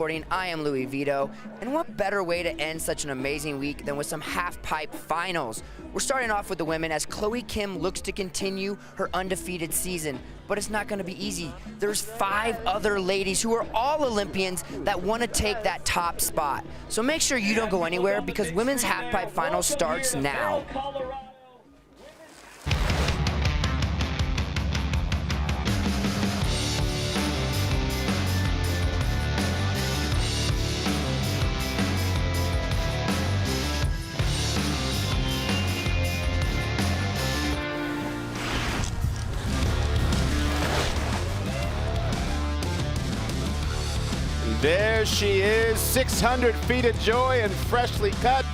I am Louis Vito, and what better way to end such an amazing week than with some half-pipe finals. We're starting off with the women as Chloe Kim looks to continue her undefeated season, but it's not going to be easy. There's 5 other ladies who are all Olympians that want to take that top spot. So make sure you don't go anywhere because women's half-pipe final starts now. There she is, 600 feet of joy and freshly cut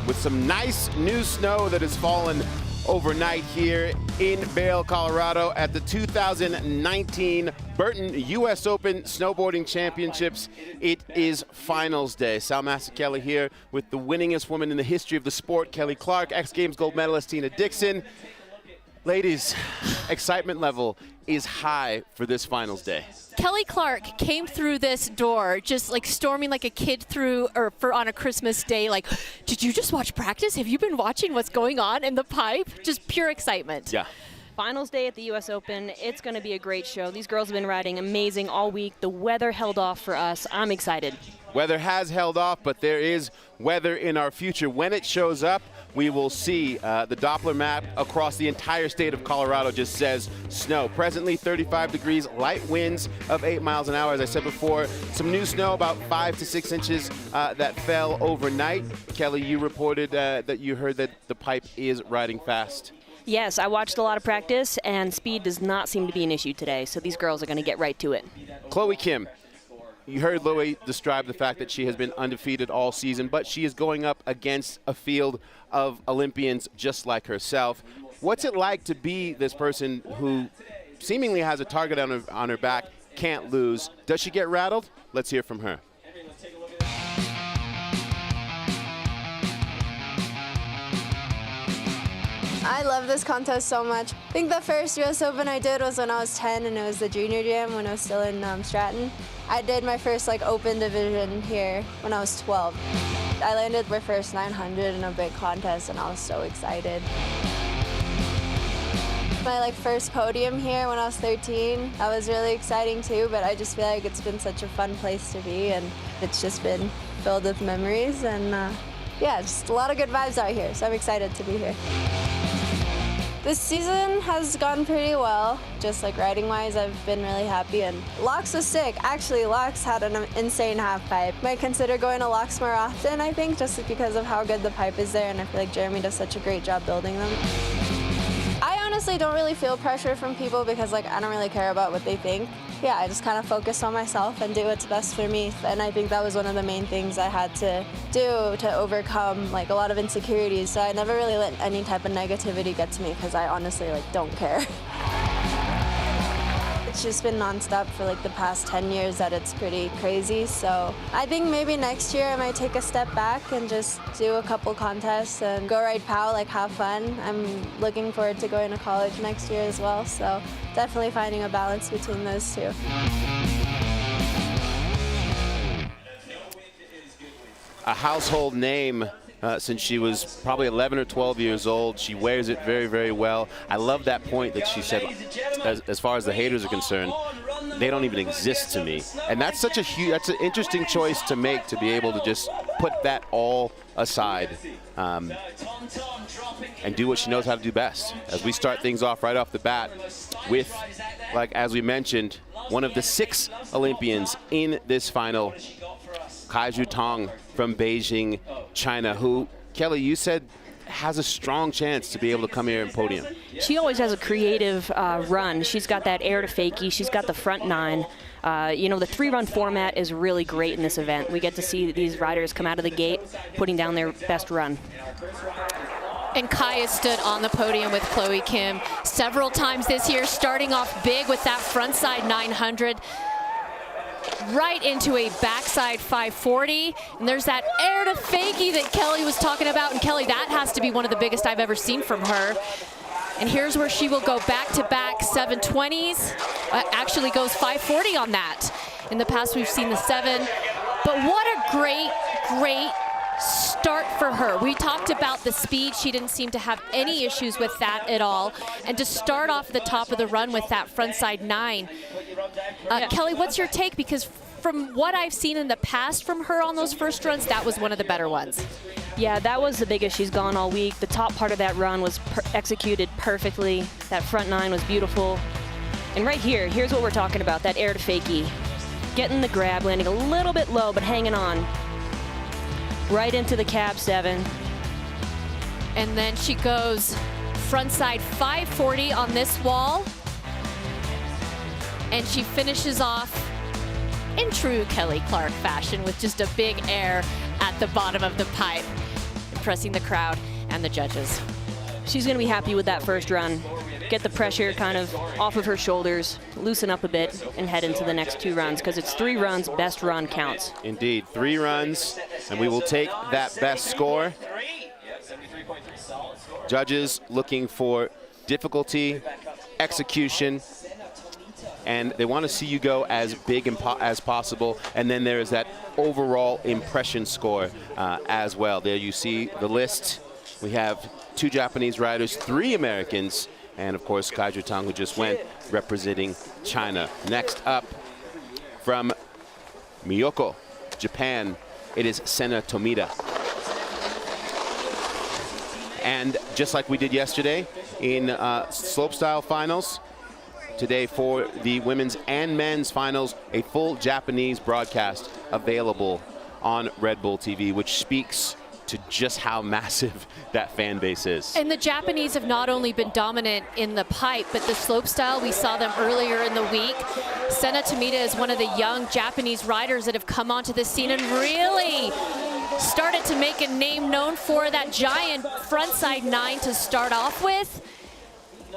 with some nice new snow that has fallen overnight here in Vail, Colorado at the 2019 Burton US Open Snowboarding Championships. It is finals day. Sal Masekela here with the winningest woman in the history of the sport, Kelly Clark, X Games gold medalist Tina Dixon. Ladies, excitement level is high for this finals day. Kelly Clark came through this door just like storming like a kid through on a Christmas day. Like, did you just watch practice? Have you been watching what's going on in the pipe? Just pure excitement. Yeah. Finals day at the US Open. It's going to be a great show. These girls have been riding amazing all week. The weather held off for us. I'm excited. Weather has held off, but there is weather in our future. When it shows up, we will see the Doppler map across the entire state of Colorado just says snow. Presently 35 degrees, light winds of 8 miles an hour. As I said before, some new snow, about 5 to 6 inches that fell overnight. Kelly, you reported that you heard that the pipe is riding fast. Yes, I watched a lot of practice, and speed does not seem to be an issue today, so these girls are going to get right to it. Chloe Kim, you heard Louie describe the fact that she has been undefeated all season, but she is going up against a field of Olympians just like herself. What's it like to be this person who seemingly has a target on her back, can't lose? Does she get rattled? Let's hear from her. I love this contest so much. I think the first US Open I did was when I was 10, and it was the junior jam when I was still in Stratton. I did my first open division here when I was 12. I landed my first 900 in a big contest, and I was so excited. My first podium here when I was 13, that was really exciting too, but I just feel like it's been such a fun place to be, and it's just been filled with memories, and yeah, just a lot of good vibes out here, so I'm excited to be here. This season has gone pretty well, just riding-wise. I've been really happy, and Locks was sick. Actually, Locks had an insane half pipe. Might consider going to Locks more often, I think, just because of how good the pipe is there, and I feel like Jeremy does such a great job building them. I honestly don't really feel pressure from people because I don't really care about what they think. Yeah, I just kind of focus on myself and do what's best for me, and I think that was one of the main things I had to do to overcome a lot of insecurities, so I never really let any type of negativity get to me because I honestly don't care. It's just been nonstop for the past 10 years that it's pretty crazy, so I think maybe next year I might take a step back and just do a couple contests and go ride POW, have fun. I'm looking forward to going to college next year as well, so definitely finding a balance between those two. A household name since she was probably 11 or 12 years old. She wears it very, very well. I love that point that she said, as far as the haters are concerned, they don't even exist to me. And that's such that's an interesting choice to make, to be able to just put that all aside and do what she knows how to do best. As we start things off right off the bat with, as we mentioned, one of the 6 Olympians in this final, Kaiser Tong from Beijing, China, who, Kelly, you said has a strong chance to be able to come here and podium. She always has a creative run. She's got that air to fakie. She's got the front 9. The 3-run format is really great in this event. We get to see these riders come out of the gate putting down their best run. And Kaya stood on the podium with Chloe Kim several times this year, starting off big with that frontside 900. Right into a backside 540, and there's that air to fakie that Kelly was talking about, and Kelly, that has to be one of the biggest I've ever seen from her. And here's where she will go back-to-back 720s, actually goes 540 on that. In the past, we've seen the 7, But what a great start for her. We talked about the speed. She didn't seem to have any issues with that at all. And to start off the top of the run with that frontside 9. Kelly, what's your take? Because from what I've seen in the past from her on those first runs, that was one of the better ones. Yeah, that was the biggest she's gone all week. The top part of that run was executed perfectly. That front 9 was beautiful. And right here, here's what we're talking about, that air to fakie. Getting the grab, landing a little bit low, but hanging on. Right into the cab 7. And then she goes frontside 540 on this wall. And she finishes off in true Kelly Clark fashion with just a big air at the bottom of the pipe, impressing the crowd and the judges. She's going to be happy with that first run. Get the pressure kind of off of her shoulders, loosen up a bit, and head into the next 2 runs, because it's 3 runs, best run counts. Indeed, 3 runs, and we will take that best score. Judges looking for difficulty, execution, and they want to see you go as big as possible. And then there is that overall impression score as well. There you see the list. We have 2 Japanese riders, 3 Americans, and of course Kaiser Tong, who just went, representing China. Next up from Miyoko, Japan, it is Senna Tomita. And just like we did yesterday in slopestyle finals, today for the women's and men's finals, a full Japanese broadcast available on Red Bull TV, which speaks to just how massive that fan base is. And the Japanese have not only been dominant in the pipe, but the slopestyle, we saw them earlier in the week. Senna Tomita is one of the young Japanese riders that have come onto the scene and really started to make a name known for that giant frontside 9 to start off with.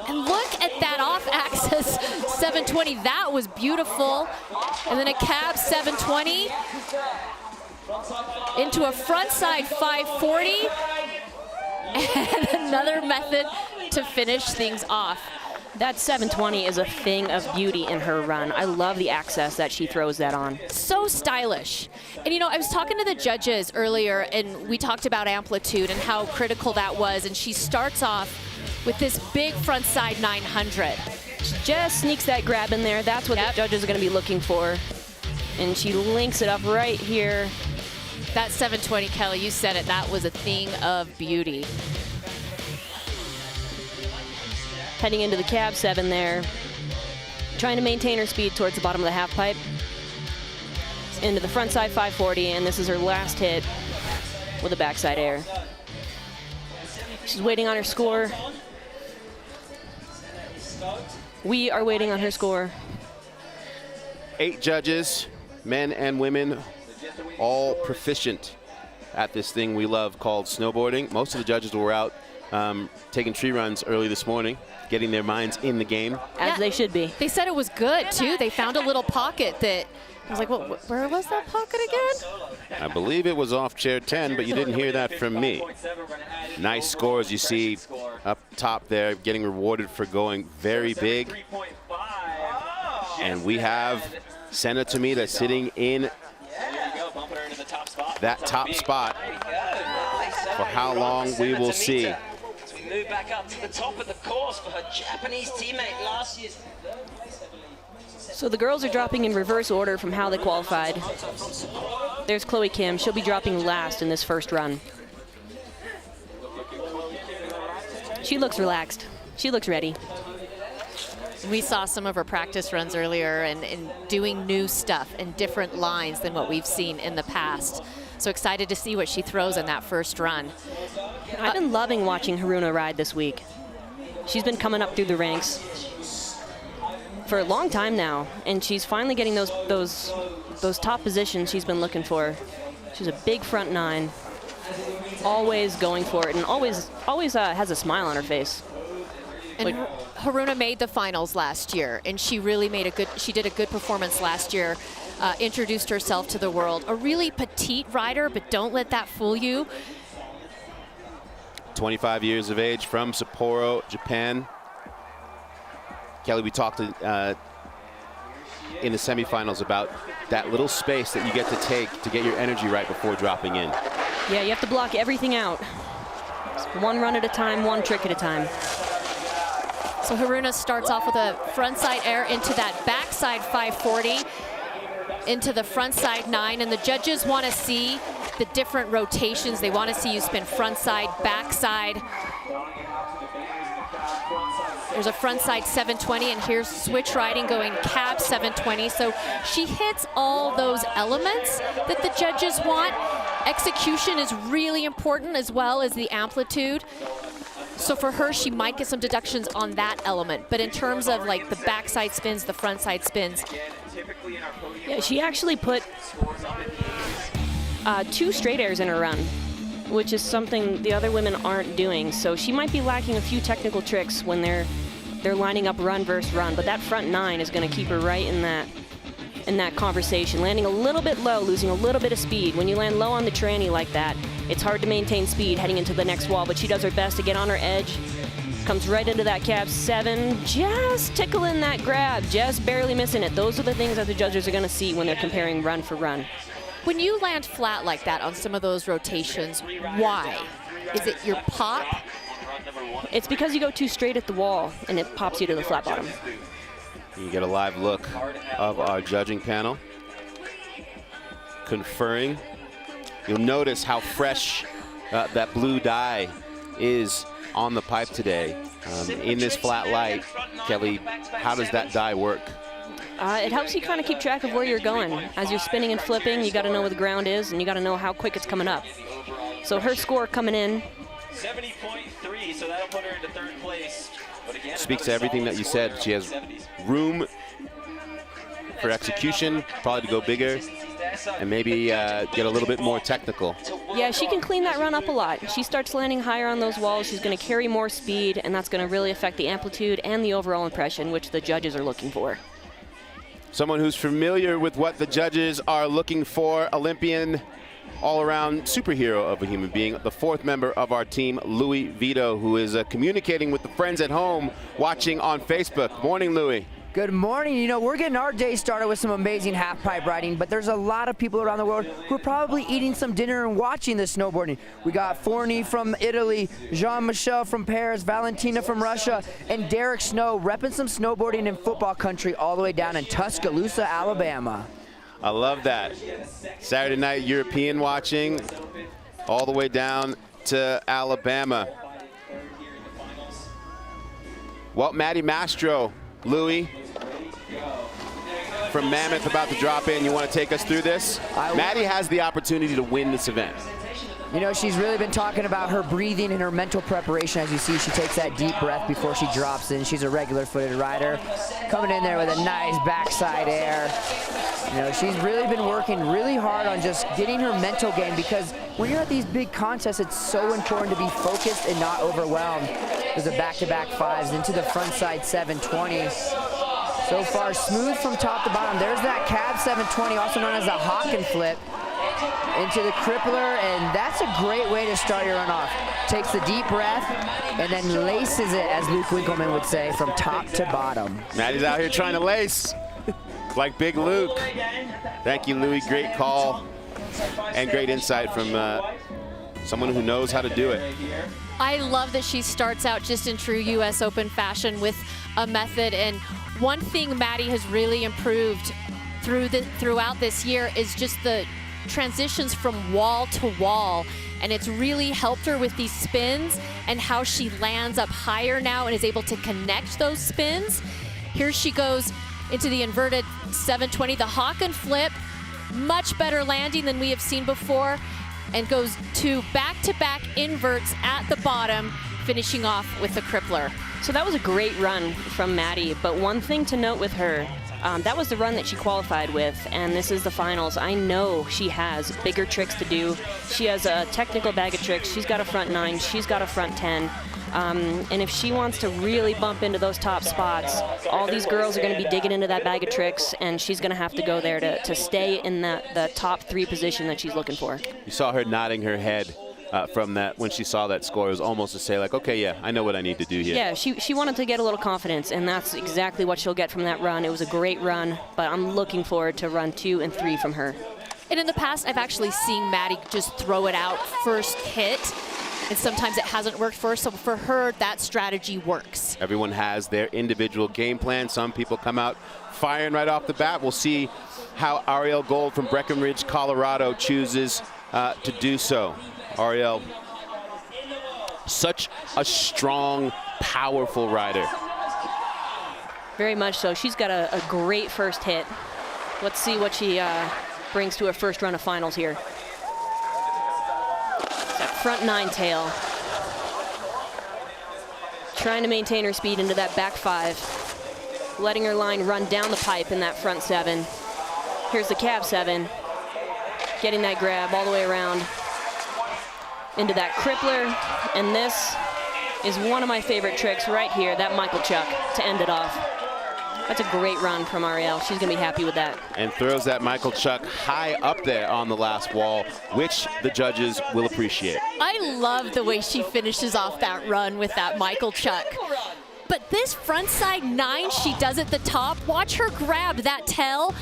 And look at that off-axis 720. That was beautiful. And then a cab 720 into a frontside 540. And another method to finish things off. That 720 is a thing of beauty in her run. I love the access that she throws that on. So stylish. And you know, I was talking to the judges earlier, and we talked about amplitude and how critical that was. And she starts off with this big frontside 900. She just sneaks that grab in there. That's what the judges are going to be looking for. And she links it up right here. That 720, Kelly, you said it, that was a thing of beauty. Heading into the cab 7 there. Trying to maintain her speed towards the bottom of the half pipe. Into the frontside 540, and this is her last hit with a backside air. She's waiting on her score. We are waiting on her score. 8 judges, men and women, all proficient at this thing we love called snowboarding. Most of the judges were out taking tree runs early this morning, getting their minds in the game. As they should be. They said it was good, too. They found a little pocket that, I was like, well, where was that pocket again? I believe it was off chair 10, but you didn't hear that from me. Nice scores you see up top there, getting rewarded for going very big. And we have Senna Tomita sitting in that top spot. For how long, we will see. Move back up to the top of the course for her Japanese teammate last year. So the girls are dropping in reverse order from how they qualified. There's Chloe Kim. She'll be dropping last in this first run. She looks relaxed. She looks ready. We saw some of her practice runs earlier and doing new stuff and different lines than what we've seen in the past. So excited to see what she throws in that first run. I've been loving watching Haruna ride this week. She's been coming up through the ranks for a long time now, and she's finally getting those top positions she's been looking for. She's a big front 9, always going for it, and always has a smile on her face. And Haruna made the finals last year, and she really did a good performance last year. Introduced herself to the world. A really petite rider, but don't let that fool you. 25 years of age, from Sapporo, Japan. Kelly, we talked in the semifinals about that little space that you get to take to get your energy right before dropping in. Yeah, you have to block everything out. It's one run at a time, one trick at a time. So Haruna starts off with a frontside air into that backside 540, into the frontside 9, and the judges want to see the different rotations. They want to see you spin frontside, backside. There's a frontside 720, and here's switch riding going cab 720. So she hits all those elements that the judges want. Execution is really important, as well as the amplitude. So for her, she might get some deductions on that element. But in terms of like the backside spins, the frontside spins. Yeah, she actually put 2 straight airs in her run, which is something the other women aren't doing. So she might be lacking a few technical tricks when they're lining up run versus run. But that front 9 is going to keep her right in that conversation, landing a little bit low, losing a little bit of speed. When you land low on the tranny like that, it's hard to maintain speed heading into the next wall, but she does her best to get on her edge. Comes right into that cab 7, just tickling that grab, just barely missing it. Those are the things that the judges are going to see when they're comparing run for run. When you land flat like that on some of those rotations, why? Is it your pop? It's because you go too straight at the wall and it pops you to the flat bottom. You get a live look of our judging panel conferring. You'll notice how fresh that blue dye is on the pipe today. In this flat light, Kelly, how does that dye work? It helps you kind of keep track of where you're going. As you're spinning and flipping, you got to know where the ground is, and you got to know how quick it's coming up. So her score coming in 70.3, so that'll put her into 3rd place. But again, speaks to everything that you said. She has room for execution, probably to go bigger, and maybe get a little bit more technical. Yeah, she can clean that run up a lot. She starts landing higher on those walls. She's going to carry more speed, and that's going to really affect the amplitude and the overall impression, which the judges are looking for. Someone who's familiar with what the judges are looking for, Olympian, all-around superhero of a human being, the 4th member of our team, Louis Vito, who is communicating with the friends at home watching on Facebook. Morning, Louis. Good morning. You know, we're getting our day started with some amazing half-pipe riding, but there's a lot of people around the world who are probably eating some dinner and watching this snowboarding. We got Forney from Italy, Jean-Michel from Paris, Valentina from Russia, and Derek Snow repping some snowboarding in football country all the way down in Tuscaloosa, Alabama. I love that. Saturday night European watching all the way down to Alabama. Well, Maddie Mastro, Louis, from Mammoth about to drop in. You want to take us through this? Maddie has the opportunity to win this event. You know, she's really been talking about her breathing and her mental preparation. As you see, she takes that deep breath before she drops in. She's a regular-footed rider, coming in there with a nice backside air. You know, she's really been working really hard on just getting her mental game, because when you're at these big contests, it's so important to be focused and not overwhelmed. There's a back-to-back 5s into the front side 720. So far, smooth from top to bottom. There's that cab 720, also known as a hawk and flip, into the crippler, and that's a great way to start your run off. Takes the deep breath and then laces it, as Luke Winkleman would say, from top to bottom. Maddie's out here trying to lace, like Big Luke. Thank you, Louis. Great call and great insight from someone who knows how to do it. I love that she starts out just in true US Open fashion with a method. And one thing Maddie has really improved throughout this year is just the transitions from wall to wall. And it's really helped her with these spins and how she lands up higher now and is able to connect those spins. Here she goes into the inverted 720, the hawk and flip, much better landing than we have seen before, and goes to back-to-back inverts at the bottom, finishing off with the crippler. So that was a great run from Maddie, but one thing to note with her, that was the run that she qualified with, and this is the finals. I know she has bigger tricks to do. She has a technical bag of tricks. She's got a front 9, she's got a front 10. And if she wants to really bump into those top spots, all these girls are going to be digging into that bag of tricks, and she's going to have to go there to stay in the top 3 position that she's looking for. You saw her nodding her head from that when she saw that score. It was almost to say like, okay, yeah, I know what I need to do here. Yeah, she wanted to get a little confidence, and that's exactly what she'll get from that run. It was a great run, but I'm looking forward to run 2 and 3 from her. And in the past, I've actually seen Maddie just throw it out first hit, and sometimes it hasn't worked for her. So for her, that strategy works. Everyone has their individual game plan. Some people come out firing right off the bat. We'll see how Arielle Gold from Breckenridge, Colorado chooses to do so. Arielle, such a strong, powerful rider. Very much so. She's got a great first hit. Let's see what she brings to her first run of finals here. It's that front 9 tail. Trying to maintain her speed into that back 5. Letting her line run down the pipe in that front 7. Here's the cab 7. Getting that grab all the way around into that crippler. And this is one of my favorite tricks right here, that Michael Chuck to end it off. That's a great run from Arielle. She's going to be happy with that. And throws that Michael Chuck high up there on the last wall, which the judges will appreciate. I love the way she finishes off that run with that Michael Chuck. But this front side 9 she does at the top, watch her grab that tail.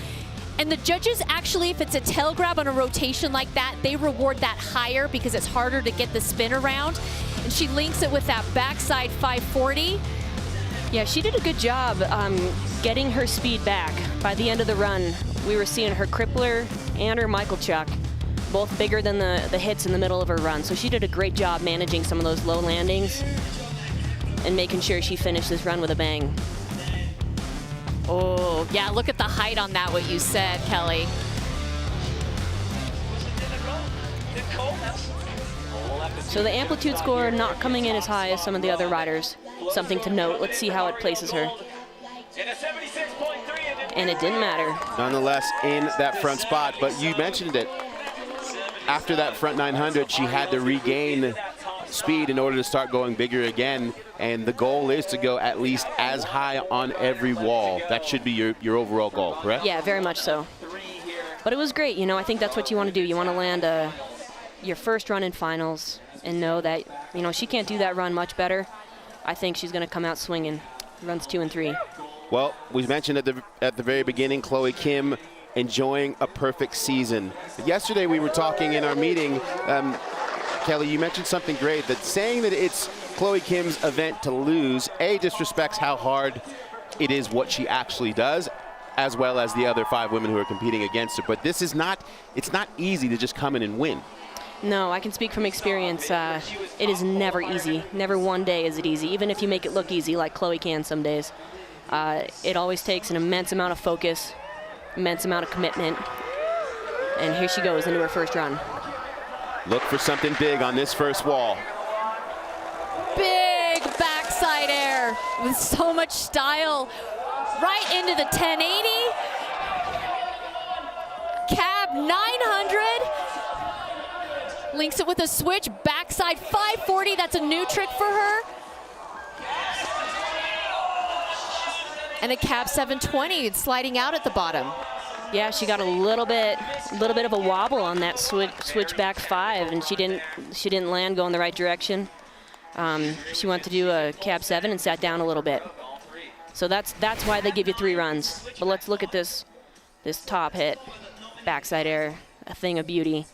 And the judges actually, if it's a tail grab on a rotation like that, they reward that higher because it's harder to get the spin around. And she links it with that backside 540. Yeah, she did a good job getting her speed back. By the end of the run, we were seeing her crippler and her Michael Chuck, both bigger than the hits in the middle of her run. So she did a great job managing some of those low landings and making sure she finished this run with a bang. Oh, yeah, look at the height on that, what you said, Kelly. So the amplitude score not coming in as high as some of the other riders. Something to note. Let's see how it places her. And it didn't matter. Nonetheless, in that front spot, but you mentioned it. After that front 900, she had to regain speed in order to start going bigger again, and the goal is to go at least as high on every wall. That should be your overall goal, correct? Yeah, very much so. But it was great. You know, I think that's what you want to do. You want to land your first run in finals and know that, you know, she can't do that run much better. I think she's going to come out swinging. Runs 2 and 3. Well, we mentioned at the very beginning, Chloe Kim enjoying a perfect season. Yesterday we were talking in our meeting, Kelly, you mentioned something great, that saying that it's Chloe Kim's event to lose, A, disrespects how hard it is what she actually does, as well as the other 5 women who are competing against her. But this is not, it's not easy to just come in and win. No, I can speak from experience. It is never easy. Never one day is it easy, even if you make it look easy like Chloe can some days. It always takes an immense amount of focus, immense amount of commitment. And here she goes into her first run. Look for something big on this first wall. Big backside air with so much style. Right into the 1080. Cab 900. Links it with a switch, backside 540. That's a new trick for her. And a cab 720, it's sliding out at the bottom. Yeah, she got a little bit of a wobble on that switch back 5, and she didn't land going the right direction. She went to do a cab 7 and sat down a little bit. So that's why they give you 3 runs. But let's look at this top hit, backside air, a thing of beauty.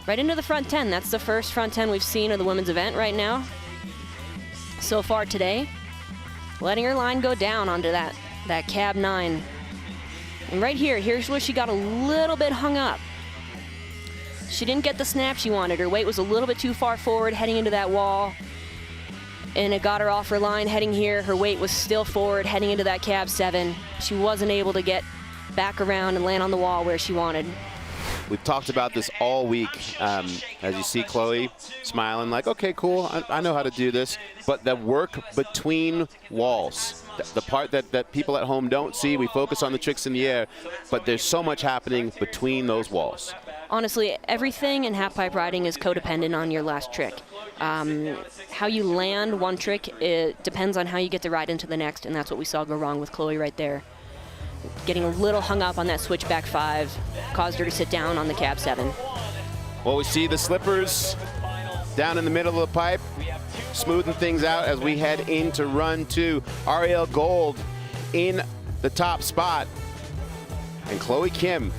Right into the front 10. That's the first front 10 we've seen of the women's event right now. So far today, letting her line go down onto that cab 9. And right here's where she got a little bit hung up. She didn't get the snap she wanted. Her weight was a little bit too far forward heading into that wall. And it got her off her line heading here. Her weight was still forward heading into that cab 7. She wasn't able to get back around and land on the wall where she wanted. We've talked about this all week. As you see Chloe smiling like, okay, cool, I know how to do this. But the work between walls, the part that people at home don't see, we focus on the tricks in the air, but there's so much happening between those walls. Honestly, everything in half-pipe riding is codependent on your last trick. How you land one trick, it depends on how you get the ride into the next, and that's what we saw go wrong with Chloe right there. Getting a little hung up on that switchback 5 caused her to sit down on the cab 7. Well, we see the slippers down in the middle of the pipe, smoothing things out as we head into run 2. Arielle Gold in the top spot. And Chloe Kim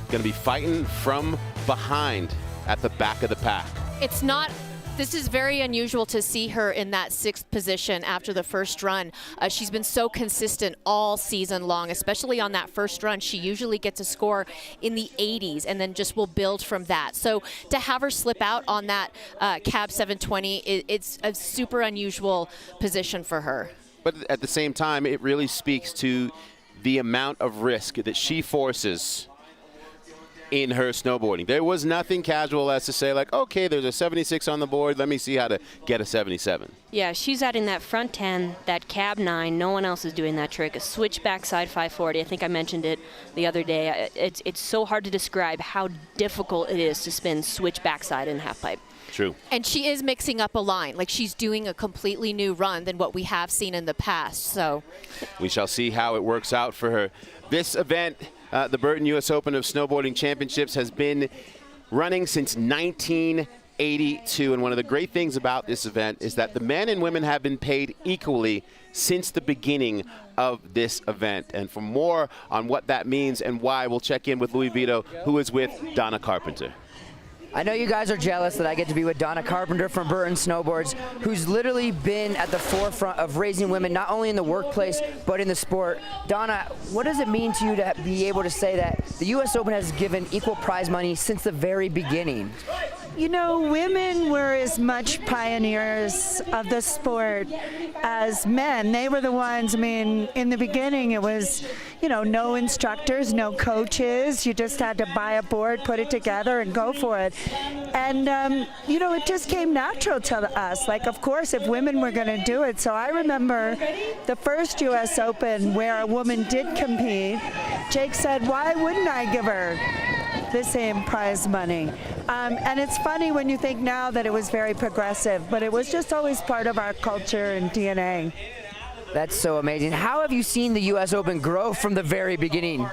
going to be fighting from behind at the back of the pack. This is very unusual to see her in that 6th position after the first run. She's been so consistent all season long, especially on that first run. She usually gets a score in the 80s and then just will build from that. So to have her slip out on that cab 720, it's a super unusual position for her. But at the same time, it really speaks to the amount of risk that she forces in her snowboarding. There was nothing casual as to say, like, okay, there's a 76 on the board, let me see how to get a 77. Yeah, she's adding that front 10, that cab 9. No one else is doing that trick. A switch backside 540. I think I mentioned it the other day. It's so hard to describe how difficult it is to spin switch backside in halfpipe. True. And she is mixing up a line. Like, she's doing a completely new run than what we have seen in the past. So we shall see how it works out for her. This event, the Burton US Open of Snowboarding Championships, has been running since 1982. And one of the great things about this event is that the men and women have been paid equally since the beginning of this event. And for more on what that means and why, we'll check in with Louis Vito, who is with Donna Carpenter. I know you guys are jealous that I get to be with Donna Carpenter from Burton Snowboards, who's literally been at the forefront of raising women, not only in the workplace, but in the sport. Donna, what does it mean to you to be able to say that the U.S. Open has given equal prize money since the very beginning? You know, women were as much pioneers of the sport as men. They were the ones, I mean, in the beginning it was, you know, no instructors, no coaches. You just had to buy a board, put it together, and go for it. And, you know, it just came natural to us. Like, of course, if women were going to do it. So I remember the first U.S. Open where a woman did compete. Jake said, why wouldn't I give her the same prize money? And it's funny when you think now that it was very progressive, but it was just always part of our culture and DNA. That's so amazing. How have you seen the U.S. Open grow from the very beginning?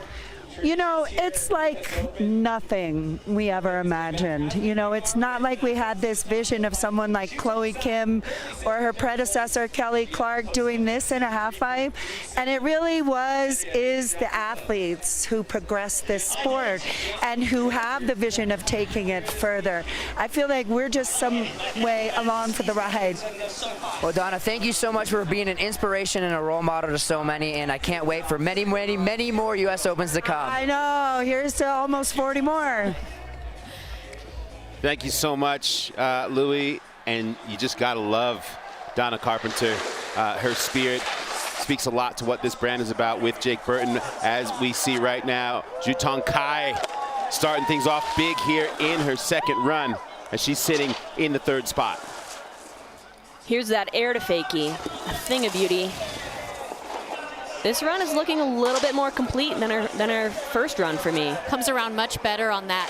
You know, it's like nothing we ever imagined. You know, it's not like we had this vision of someone like Chloe Kim or her predecessor Kelly Clark doing this in a halfpipe. And it really is the athletes who progress this sport and who have the vision of taking it further. I feel like we're just some way along for the ride. Well, Donna, thank you so much for being an inspiration and a role model to so many, and I can't wait for many, many, many more U.S. Opens to come. I know. Here's to almost 40 more. Thank you so much, Louis. And you just got to love Donna Carpenter. Her spirit speaks a lot to what this brand is about with Jake Burton, as we see right now. Jutong Kai starting things off big here in her second run, as she's sitting in the 3rd spot. Here's that air to fakie, a thing of beauty. This run is looking a little bit more complete than her first run for me. Comes around much better on that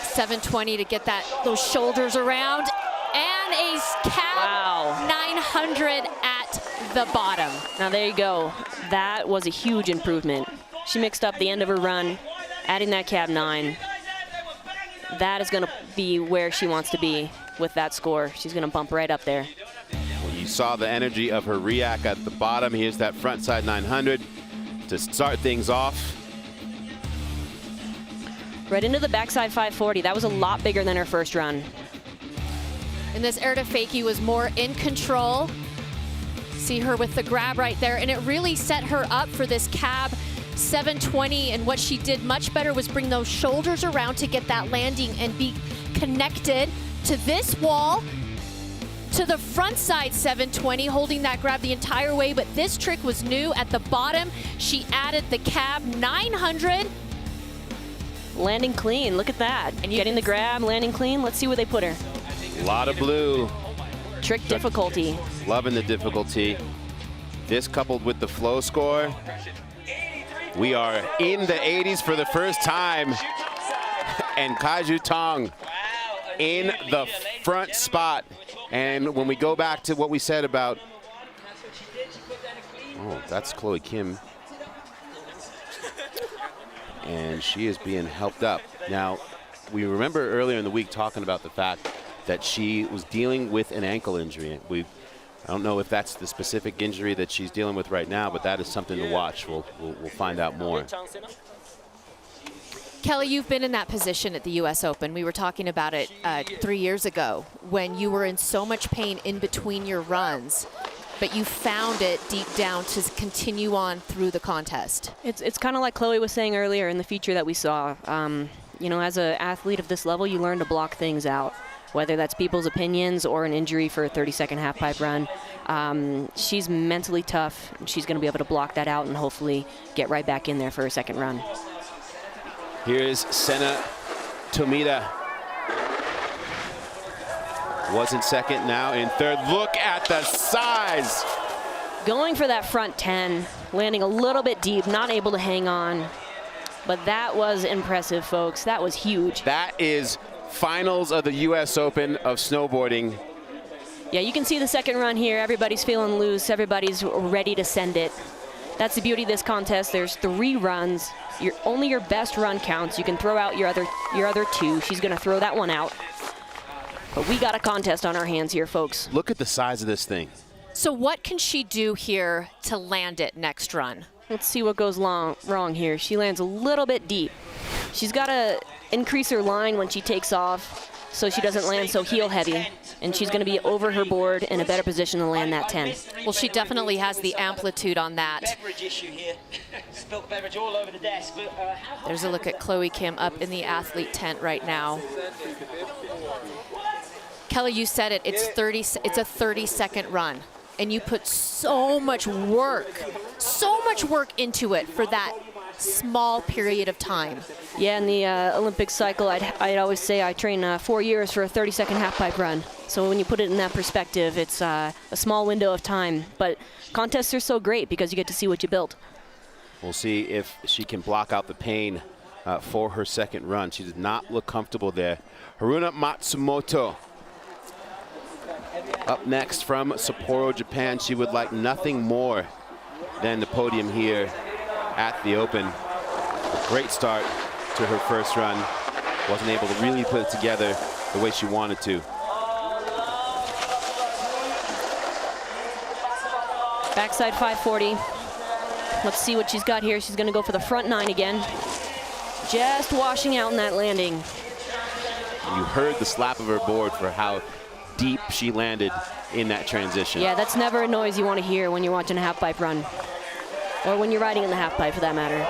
720 to get those shoulders around, and a cab 900 at the bottom. Now there you go. That was a huge improvement. She mixed up the end of her run, adding that cab 9. That is going to be where she wants to be with that score. She's going to bump right up there. You saw the energy of her react at the bottom. Here's that front side 900 to start things off. Right into the backside 540. That was a lot bigger than her first run. And this air to fakie was more in control. See her with the grab right there, and it really set her up for this cab 720. And what she did much better was bring those shoulders around to get that landing and be connected to this wall, to the front side 720, holding that grab the entire way. But this trick was new at the bottom. She added the cab 900. Landing clean, look at that. And getting the grab, landing clean. Let's see where they put her. A lot of blue. Trick difficulty. Loving the difficulty. This coupled with the flow score. We are in the 80s for the first time. And Kaiser Tong in the front spot. And when we go back to what we said about, oh, that's Chloe Kim. And she is being helped up. Now, we remember earlier in the week talking about the fact that she was dealing with an ankle injury. I don't know if that's the specific injury that she's dealing with right now, but that is something to watch. We'll find out more. Kelly, you've been in that position at the US Open. We were talking about it 3 years ago when you were in so much pain in between your runs, but you found it deep down to continue on through the contest. It's kind of like Chloe was saying earlier in the feature that we saw. You know, as an athlete of this level, you learn to block things out, whether that's people's opinions or an injury for a 30-second half-pipe run. She's mentally tough. She's going to be able to block that out and hopefully get right back in there for her second run. Here's Senna Tomita. Was in second, now in third. Look at the size. Going for that front 10, landing a little bit deep, not able to hang on. But that was impressive, folks. That was huge. That is finals of the US Open of snowboarding. Yeah, you can see the second run here. Everybody's feeling loose. Everybody's ready to send it. That's the beauty of this contest. There's 3 runs. Only your best run counts. You can throw out your other 2. She's going to throw that one out. But we got a contest on our hands here, folks. Look at the size of this thing. So what can she do here to land it next run? Let's see what goes wrong here. She lands a little bit deep. She's got to increase her line when she takes off so she doesn't land so heel heavy. And she's going to be over her board in a better position to land that 10. Well, she definitely has the amplitude on that. There's a look at Chloe Kim up in the athlete tent right now. Kelly, you said it. It's a 30-second run, and you put so much work into it for that small period of time. Yeah, in the Olympic cycle, I'd always say I train 4 years for a 30-second half-pipe run. So when you put it in that perspective, it's a small window of time. But contests are so great because you get to see what you built. We'll see if she can block out the pain for her second run. She does not look comfortable there. Haruna Matsumoto up next from Sapporo, Japan. She would like nothing more than the podium here at the Open. A great start to her first run. Wasn't able to really put it together the way she wanted to. Backside 540. Let's see what she's got here. She's going to go for the front 9 again. Just washing out in that landing. You heard the slap of her board for how deep she landed in that transition. Yeah, that's never a noise you want to hear when you're watching a half-pipe run. Or when you're riding in the half-pipe, for that matter.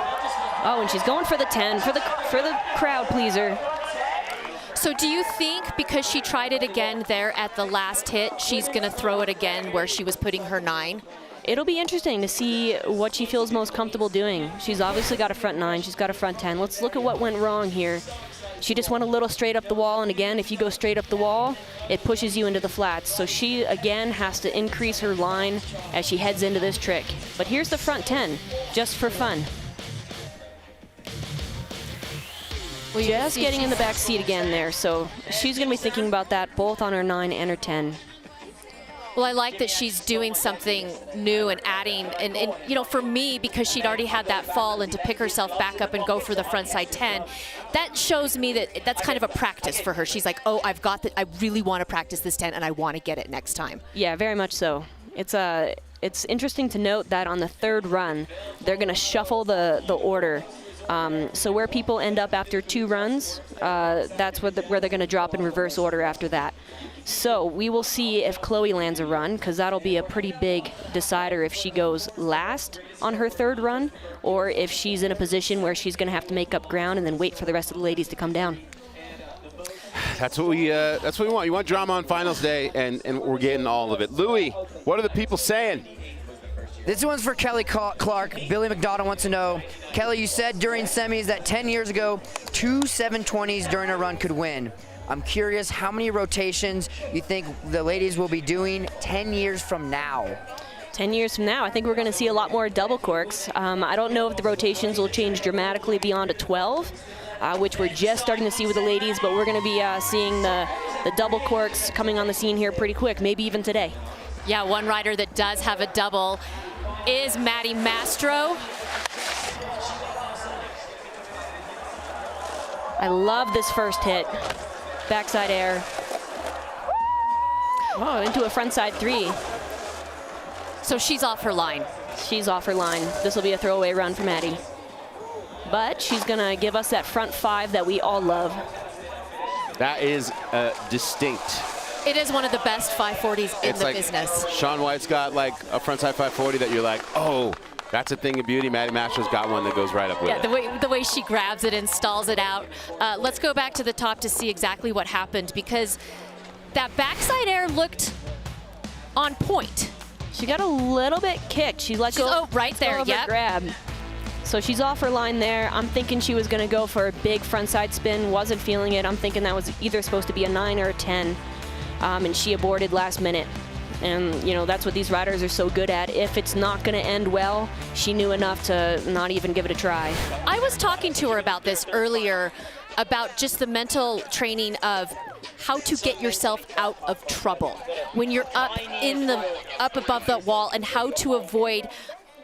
Oh, and she's going for the 10, for the crowd pleaser. So do you think because she tried it again there at the last hit, she's going to throw it again where she was putting her 9? It'll be interesting to see what she feels most comfortable doing. She's obviously got a front 9. She's got a front 10. Let's look at what went wrong here. She just went a little straight up the wall, and again, if you go straight up the wall, it pushes you into the flats. So she, again, has to increase her line as she heads into this trick. But here's the front 10, just for fun. Well, just getting in the back seat again there, so she's going to be thinking about that both on her 9 and her 10. Well, I like that she's doing something new and adding, and you know, for me, because she'd already had that fall and to pick herself back up and go for the front side 10, that shows me that that's kind of a practice for her. She's like, oh, I've got that. I really want to practice this 10 and I want to get it next time. Yeah, very much so. It's interesting to note that on the third run, they're going to shuffle the order. So where people end up after 2 runs, that's where they're going to drop in reverse order after that. So we will see if Chloe lands a run, because that'll be a pretty big decider if she goes last on her third run, or if she's in a position where she's going to have to make up ground and then wait for the rest of the ladies to come down. That's what we want. You want drama on finals day, and we're getting all of it. Louis, what are the people saying? This one's for Kelly Clark. Billy McDonough wants to know, Kelly, you said during semis that 10 years ago, 2 720s during a run could win. I'm curious how many rotations you think the ladies will be doing 10 years from now? 10 years from now, I think we're going to see a lot more double corks. I don't know if the rotations will change dramatically beyond a 12, which we're just starting to see with the ladies, but we're going to be seeing the double corks coming on the scene here pretty quick, maybe even today. Yeah, one rider that does have a double is Maddie Mastro. I love this first hit. Backside air. Oh, into a frontside 3. So she's off her line. She's off her line. This will be a throwaway run for Maddie. But she's gonna give us that front 5 that we all love. That is distinct. It is one of the best 540s in It's the like business. Sean White's got like a frontside 540 that you're like, oh, that's a thing of beauty. Maddie Mastro's got one that goes right up with Yeah, it. the way she grabs it and stalls it out. Let's go back to the top to see exactly what happened, because that backside air looked on point. She got a little bit kicked. She let go. Oh, right there, of her yep. grab. So she's off her line there. I'm thinking she was gonna go for a big frontside spin. Wasn't feeling it. I'm thinking that was either supposed to be a 9 or a 10. And she aborted last minute. And you know, that's what these riders are so good at. If it's not gonna end well, she knew enough to not even give it a try. I was talking to her about this earlier, about just the mental training of how to get yourself out of trouble when you're up above the wall, and how to avoid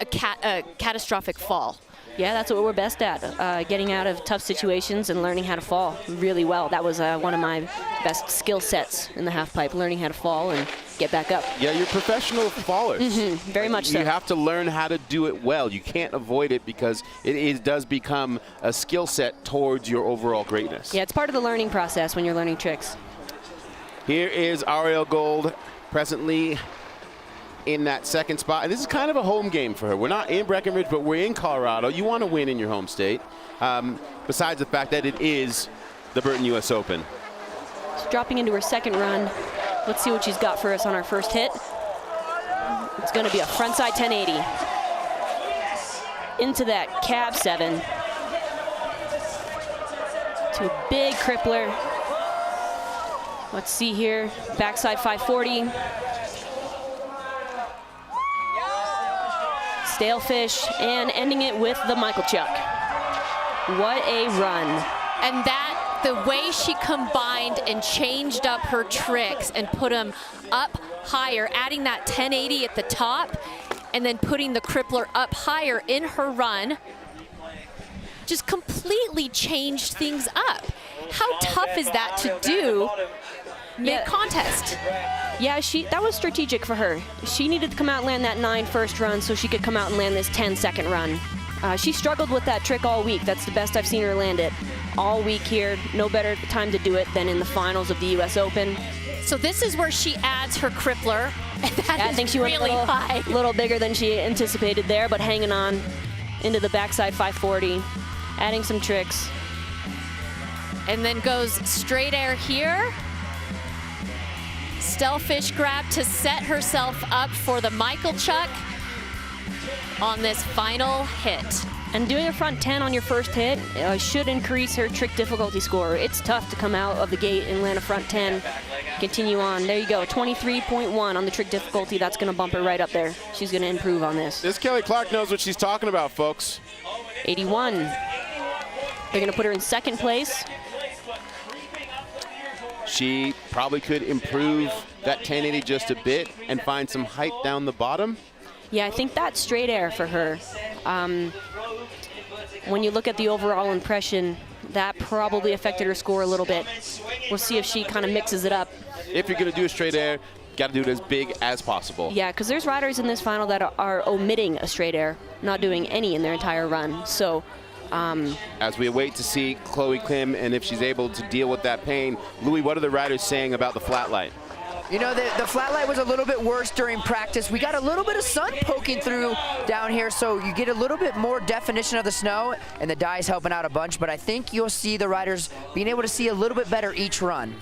a catastrophic fall. Yeah, that's what we're best at, getting out of tough situations and learning how to fall really well. That was one of my best skill sets in the halfpipe, learning how to fall and get back up. Yeah, you're professional fallers. Very much so. You have to learn how to do it well. You can't avoid it, because it does become a skill set towards your overall greatness. Yeah, it's part of the learning process when you're learning tricks. Here is Arielle Gold, presently in that second spot. And this is kind of a home game for her. We're not in Breckenridge, but we're in Colorado. You want to win in your home state, besides the fact that it is the Burton US Open. She's dropping into her second run. Let's see what she's got for us on our first hit. It's going to be a frontside 1080. Into that cab 7. To a big crippler. Let's see here. Backside 540. Stalefish, and ending it with the Michael Chuck. What a run. And the way she combined and changed up her tricks and put them up higher, adding that 1080 at the top, and then putting the crippler up higher in her run, just completely changed things up. How tough is that to do mid-contest? Yeah, that was strategic for her. She needed to come out and land that 9 first run so she could come out and land this 10 second run. She struggled with that trick all week. That's the best I've seen her land it. All week here, no better time to do it than in the finals of the US Open. So this is where she adds her crippler. And that I think she went really high. A little bigger than she anticipated there, but hanging on into the backside 540, adding some tricks. And then goes straight air here. Stalefish grab to set herself up for the Michael Chuck on this final hit. And doing a front 10 on your first hit should increase her trick difficulty score. It's tough to come out of the gate and land a front 10, continue on. There you go, 23.1 on the trick difficulty. That's gonna bump her right up there. She's gonna improve on this. This Kelly Clark knows what she's talking about, folks. 81. They're gonna put her in second place. She probably could improve that 1080 just a bit and find some height down the bottom. Yeah, I think that's straight air for her. When you look at the overall impression, that probably affected her score a little bit. We'll see if she kind of mixes it up. If you're going to do a straight air, got to do it as big as possible. Yeah, because there's riders in this final that are omitting a straight air, not doing any in their entire run. So. As we await to see Chloe Kim and if she's able to deal with that pain, Louis, what are the riders saying about the flat light? You know, the flat light was a little bit worse during practice. We got a little bit of sun poking through down here, so you get a little bit more definition of the snow, and the dye's helping out a bunch, but I think you'll see the riders being able to see a little bit better each run.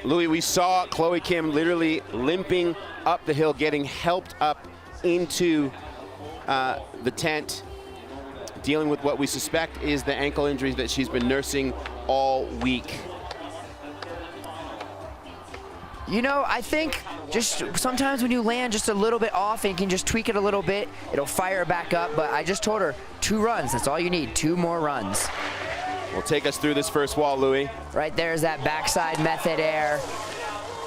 Louis, we saw Chloe Kim literally limping up the hill, getting helped up into the tent, dealing with what we suspect is the ankle injury that she's been nursing all week. You know, I think just sometimes when you land just a little bit off and you can just tweak it a little bit, it'll fire back up. But I just told her 2 runs. That's all you need, 2 more runs. Well, take us through this first wall, Louis. Right there's that backside method air.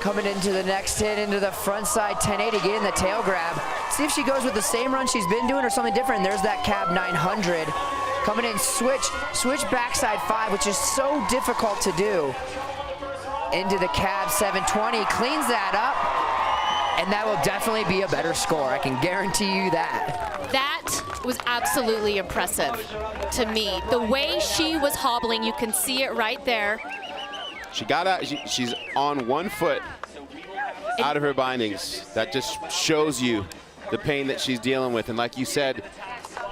Coming into the next hit, into the front side 1080, getting the tail grab. See if she goes with the same run she's been doing or something different. There's that cab 900 Coming in, switch backside 5, which is so difficult to do. Into the cab 720, cleans that up, and that will definitely be a better score. I can guarantee you that. That was absolutely impressive to me. The way she was hobbling, you can see it right there. She got out, she's on one foot out of her bindings. That just shows you the pain that she's dealing with. And like you said,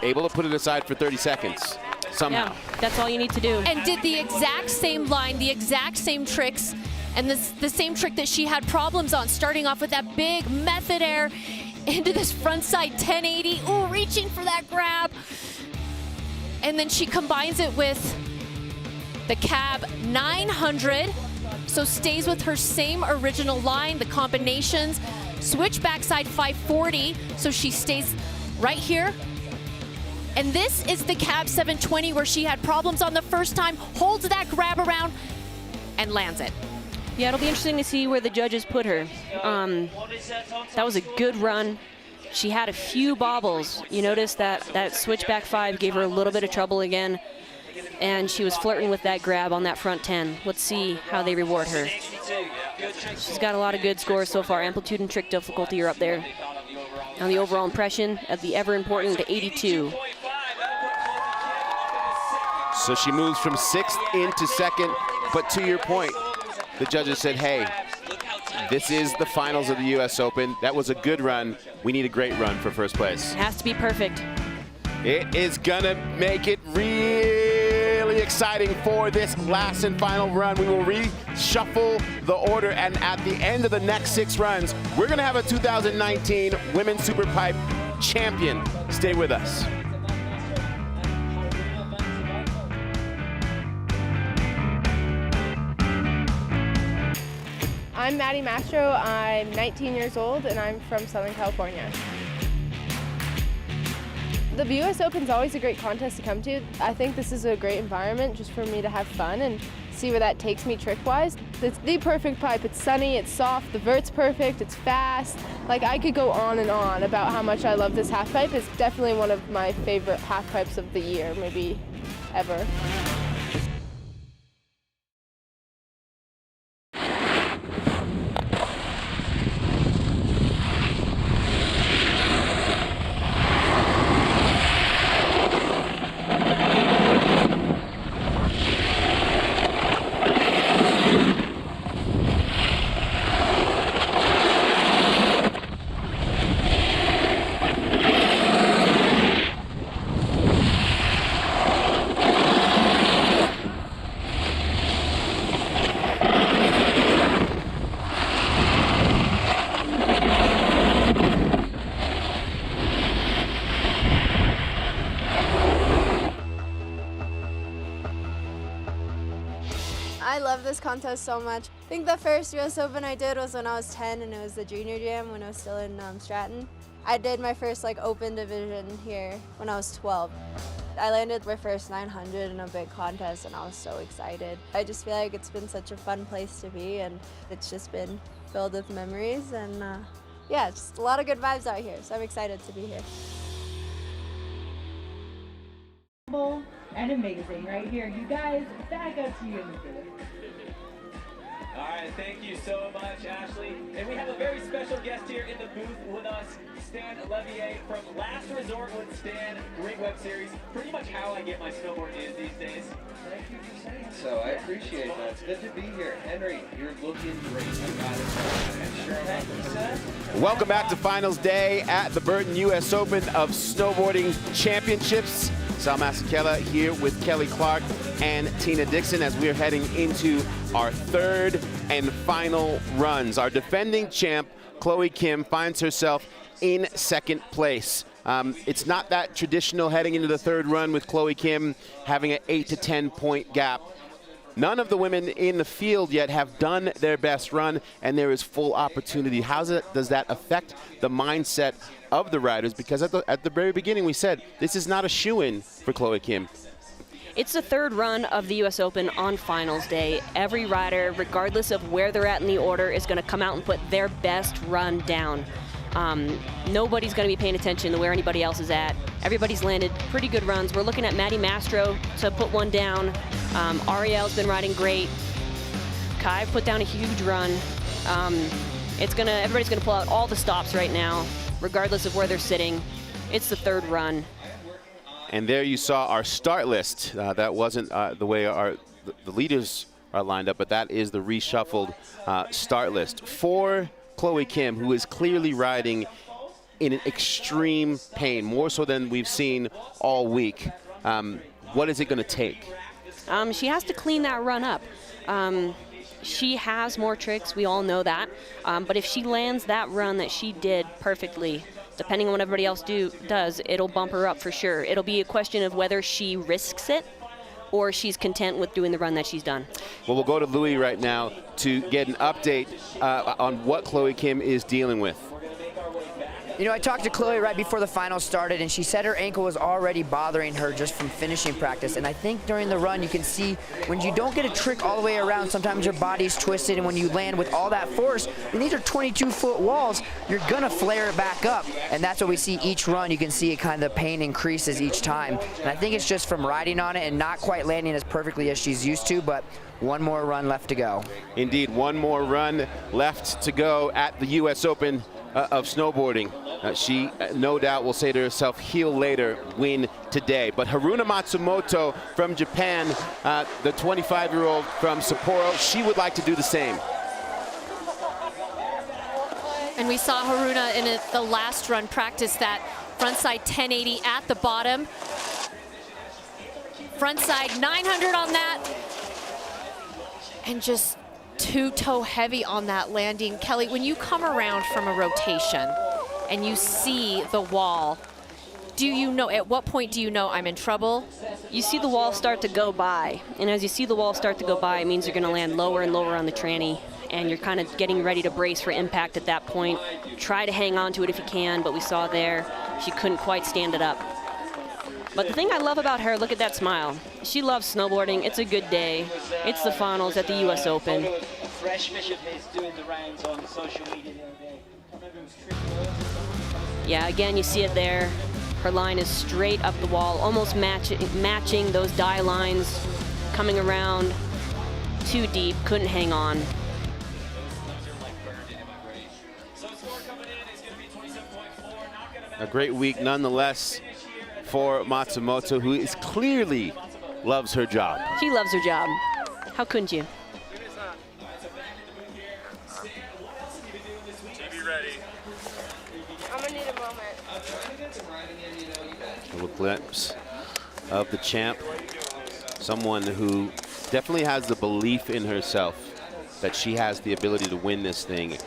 able to put it aside for 30 seconds somehow. Yeah, that's all you need to do. And did the exact same line, the exact same tricks, and the same trick that she had problems on, starting off with that big method air into this frontside 1080. Ooh, reaching for that grab. And then she combines it with the cab 900, so stays with her same original line, the combinations. Switch backside 540, so she stays right here. And this is the cab 720 where she had problems on the first time, holds that grab around and lands it. Yeah, it'll be interesting to see where the judges put her. That was a good run. She had a few bobbles. You notice that switchback 5 gave her a little bit of trouble again, and she was flirting with that grab on that front 10. Let's see how they reward her. She's got a lot of good scores so far. Amplitude and trick difficulty are up there. And the overall impression of the ever important to 82. So she moves from 6th into 2nd, but to your point, the judges said, hey, this is the finals of the US Open. That was a good run. We need a great run for first place. It has to be perfect. It is gonna make it really exciting for this last and final run. We will reshuffle the order, and at the end of the next 6 runs, we're gonna have a 2019 Women's Superpipe champion. Stay with us. I'm Maddie Mastro. I'm 19 years old and I'm from Southern California. The US Open is always a great contest to come to. I think this is a great environment just for me to have fun and see where that takes me trick-wise. It's the perfect pipe. It's sunny, it's soft, the vert's perfect, it's fast. Like, I could go on and on about how much I love this half pipe. It's definitely one of my favorite half pipes of the year, maybe ever. I love this contest so much. I think the first US Open I did was when I was 10 and it was the junior jam when I was still in Stratton. I did my first open division here when I was 12. I landed my first 900 in a big contest and I was so excited. I just feel like it's been such a fun place to be and it's just been filled with memories and yeah, just a lot of good vibes out here, so I'm excited to be here. And amazing right here. You guys, back up to you in the booth. All right, thank you so much, Ashley. And we have a very special guest here in the booth with us, Stan Levier from Last Resort with Stan, great web series. Pretty much how I get my snowboard news these days. Thank you for saying so. I appreciate that. It's good to be here. Henry, you're looking great. I got it. Thank you, sir. Welcome back to finals day at the Burton US Open of Snowboarding Championships. Sal Masekela here with Kelly Clark and Tina Dixon as we're heading into our third and final runs. Our defending champ, Chloe Kim, finds herself in second place. It's not that traditional heading into the third run with Chloe Kim having an 8 to 10 point gap. None of the women in the field yet have done their best run, and there is full opportunity. How does that affect the mindset of the riders? Because at the very beginning we said this is not a shoo-in for Chloe Kim. It's the third run of the US Open on finals day. Every rider, regardless of where they're at in the order, is going to come out and put their best run down. Nobody's going to be paying attention to where anybody else is at. Everybody's landed pretty good runs. We're looking at Maddie Mastro to put one down. Arielle's been riding great. Kai put down a huge run. Everybody's gonna pull out all the stops right now, regardless of where they're sitting. It's the third run. And there you saw our start list. That wasn't the way the leaders are lined up, but that is the reshuffled start list. For Chloe Kim, who is clearly riding in an extreme pain, more so than we've seen all week. What is it gonna take? She has to clean that run up. She has more tricks, we all know that. But if she lands that run that she did perfectly, depending on what everybody else does, it'll bump her up for sure. It'll be a question of whether she risks it or she's content with doing the run that she's done. Well, we'll go to Louis right now to get an update on what Chloe Kim is dealing with. You know, I talked to Chloe right before the finals started, and she said her ankle was already bothering her just from finishing practice. And I think during the run, you can see when you don't get a trick all the way around, sometimes your body's twisted, and when you land with all that force, and these are 22-foot walls, you're gonna flare it back up. And that's what we see each run. You can see it kind of the pain increases each time. And I think it's just from riding on it and not quite landing as perfectly as she's used to, but one more run left to go. Indeed, one more run left to go at the US Open of snowboarding. She no doubt will say to herself, heal later, win today. But Haruna Matsumoto from Japan, the 25-year-old from Sapporo, she would like to do the same. And we saw Haruna in the last run practice that frontside 1080 at the bottom. Frontside 900 on that. And just two-toe heavy on that landing. Kelly, when you come around from a rotation and you see the wall, do you know, at what point do you know I'm in trouble? You see the wall start to go by, and as you see the wall start to go by, it means you're gonna land lower and lower on the tranny, and you're kind of getting ready to brace for impact at that point. Try to hang on to it if you can, but we saw there, she couldn't quite stand it up. But the thing I love about her, look at that smile. She loves snowboarding. It's a good day. It's the finals at the US Open. Fresh fish of his doing the rounds on social media the other day. Yeah, again, you see it there. Her line is straight up the wall, almost matching those die lines, coming around too deep, couldn't hang on. A great week nonetheless for Matsumoto, who is clearly loves her job. She loves her job. How couldn't you? TV ready. I'm gonna need a moment. A little glimpse of the champ. Someone who definitely has the belief in herself that she has the ability to win this thing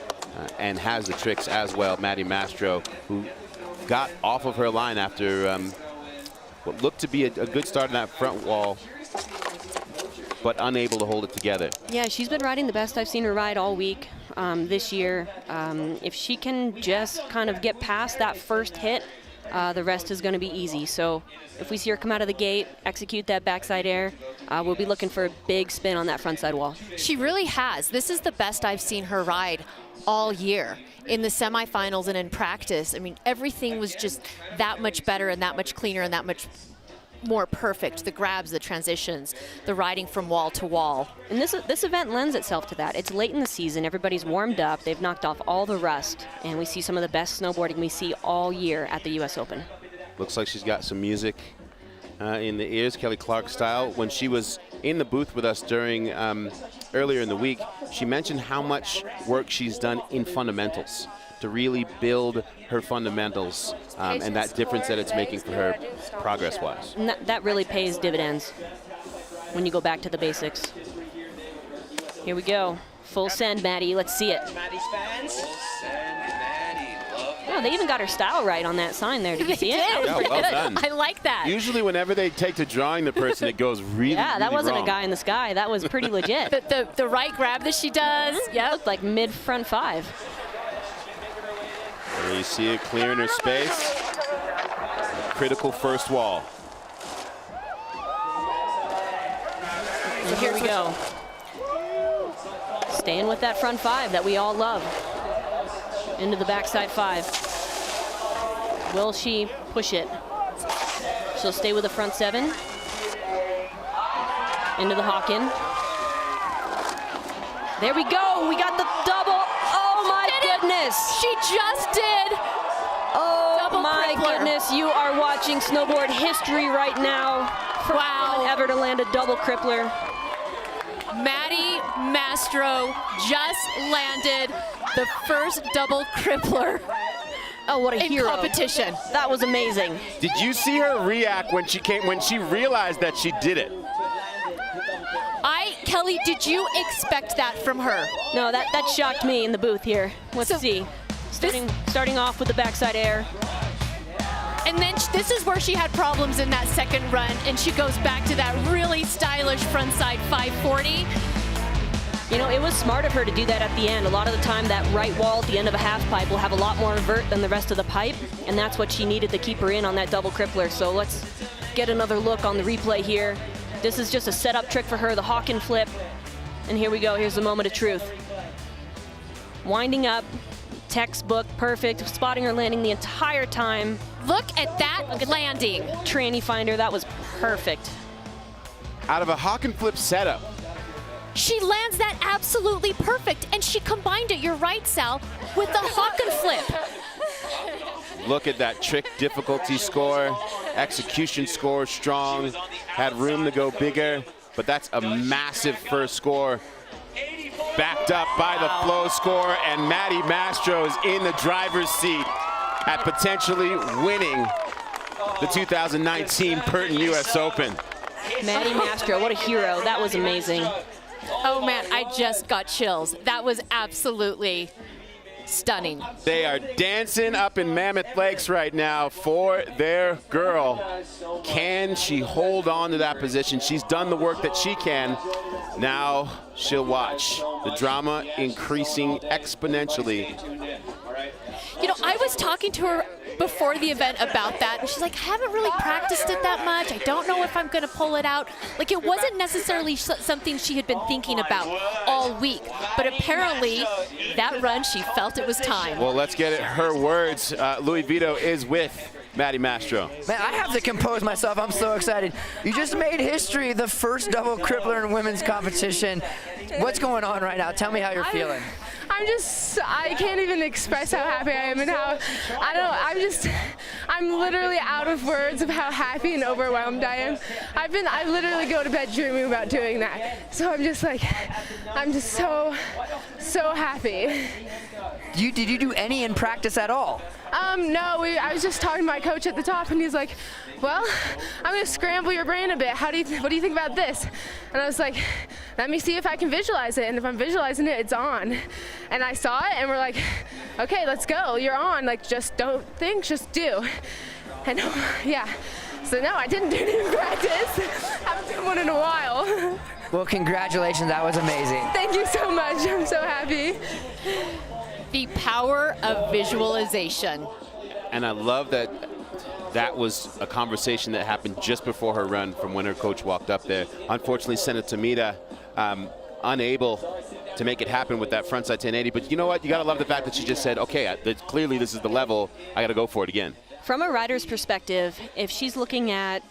and has the tricks as well. Maddie Mastro, who got off of her line after what looked to be a good start in that front wall, but unable to hold it together. Yeah, she's been riding the best I've seen her ride all week this year. If she can just kind of get past that first hit, the rest is going to be easy. So if we see her come out of the gate, execute that backside air, we'll be looking for a big spin on that frontside wall. She really has. This is the best I've seen her ride all year. In the semifinals and in practice, I mean, everything was just that much better and that much cleaner and that much more perfect. The grabs, the transitions, the riding from wall to wall. And this event lends itself to that. It's late in the season, everybody's warmed up, they've knocked off all the rust, and we see some of the best snowboarding we see all year at the US Open. Looks like she's got some music in the ears, Kelly Clark style. When she was in the booth with us during earlier in the week, she mentioned how much work she's done in fundamentals to really build her fundamentals and that difference that it's making for her progress-wise. And that really pays dividends when you go back to the basics. Here we go. Full send, Maddie. Let's see it. Maddie's fans. Oh, they even got her style right on that sign there. Did you see it? Yeah, well done. I like that. Usually whenever they take to drawing the person, it goes really, yeah, that really wasn't wrong. a guy in the sky. That was pretty legit. the right grab that she does. Yeah, looked like mid front five. There you see it clearing her space. Critical first wall. So here we go. Staying with that front five that we all love. Into the backside five. Will she push it? She'll stay with the front 7. Into the Hawken. There we go. We got the double. Oh my goodness. She just did. Oh Double my crippler. goodness. You are watching snowboard history right now. Wow. Ever to land a double crippler. Maddie Mastro just landed the first double crippler Oh, what a in hero. competition. That was amazing. Did you see her react when she realized that she did it? Kelly, did you expect that from her? No, that shocked me in the booth here. Let's see. Starting off with the backside air. And then this is where she had problems in that second run, and she goes back to that really stylish frontside 540. You know, it was smart of her to do that at the end. A lot of the time, that right wall at the end of a half pipe will have a lot more vert than the rest of the pipe, and that's what she needed to keep her in on that double crippler. So let's get another look on the replay here. This is just a setup trick for her, the Hawken flip. And here we go, here's the moment of truth. Winding up, textbook, perfect, spotting her landing the entire time. Look at that landing. Tranny finder, that was perfect. Out of a Hawken flip setup. She lands that absolutely perfect, and she combined it, you're right, Sal, with the Hawken flip. Look at that trick difficulty score. Execution score strong. Had room to go bigger, but that's a massive first score. Backed up by the flow score, and Maddie Mastro is in the driver's seat at potentially winning the 2019 Burton US Open. Maddie Mastro, what a hero. That was amazing. Oh man, I just got chills. That was absolutely stunning. They are dancing up in Mammoth Lakes right now for their girl. Can she hold on to that position? She's done the work that she can. Now she'll watch the drama increasing exponentially. You know, I was talking to her before the event about that, and she's like, I haven't really practiced it that much. I don't know if I'm going to pull it out. Like, it wasn't necessarily something she had been thinking about all week, but apparently that run, she felt it was time. Well, let's get it. Her words. Louis Vito is with Maddie Mastro. Man, I have to compose myself. I'm so excited. You just made history, the first double crippler in women's competition. What's going on right now? Tell me how you're feeling. I can't even express how happy I am and how, I don't know, I'm literally out of words of how happy and overwhelmed I am. I literally go to bed dreaming about doing that. So I'm just so happy. Did you do any in practice at all? No, I was just talking to my coach at the top, and he's like, well, I'm going to scramble your brain a bit. What do you think about this? And I was like, let me see if I can visualize it. And if I'm visualizing it, it's on. And I saw it, and we're like, okay, let's go. You're on. Like, just don't think, just do. And yeah. So no, I didn't do it in practice. Haven't done one in a while. Well, congratulations. That was amazing. Thank you so much. I'm so happy. The power of visualization. And I love that that was a conversation that happened just before her run from when her coach walked up there. Unfortunately, Senna Tomita unable to make it happen with that frontside 1080. But you know what? You got to love the fact that she just said, okay, clearly this is the level. I got to go for it again. From a rider's perspective, if she's looking at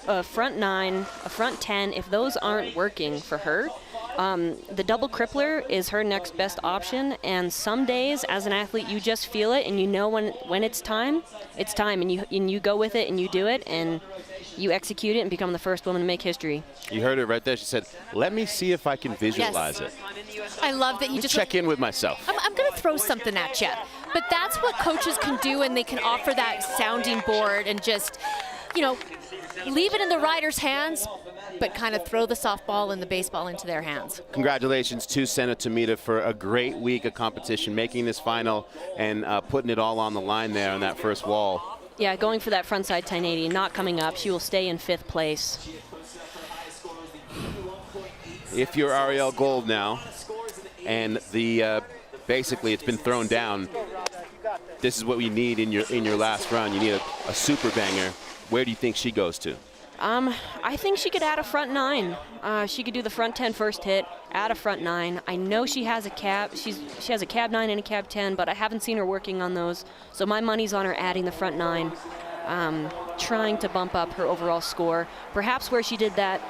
a front 9, a front 10, if those aren't working for her, the double crippler is her next best option. And some days, as an athlete, you just feel it, and you know when it's time, and you go with it and you do it, and you execute it and become the first woman to make history. You heard it right there. She said, let me see if I can visualize it. I love that you just check in with myself. I'm going to throw something at you. But that's what coaches can do, and they can offer that sounding board and just, you know, leave it in the rider's hands, but kind of throw the softball and the baseball into their hands. Congratulations to Senna Tomita for a great week of competition, making this final and putting it all on the line there on that first wall. Yeah, going for that frontside 1080, not coming up. She will stay in 5th place. If you're Arielle Gold now, and the basically it's been thrown down, this is what we need in your last run. You need a super banger. Where do you think she goes to? I think she could add a front 9. She could do the front 10 first hit, add a front 9. I know she has a cab. She has a cab 9 and a cab 10, but I haven't seen her working on those. So my money's on her adding the front 9, trying to bump up her overall score. Perhaps where she did that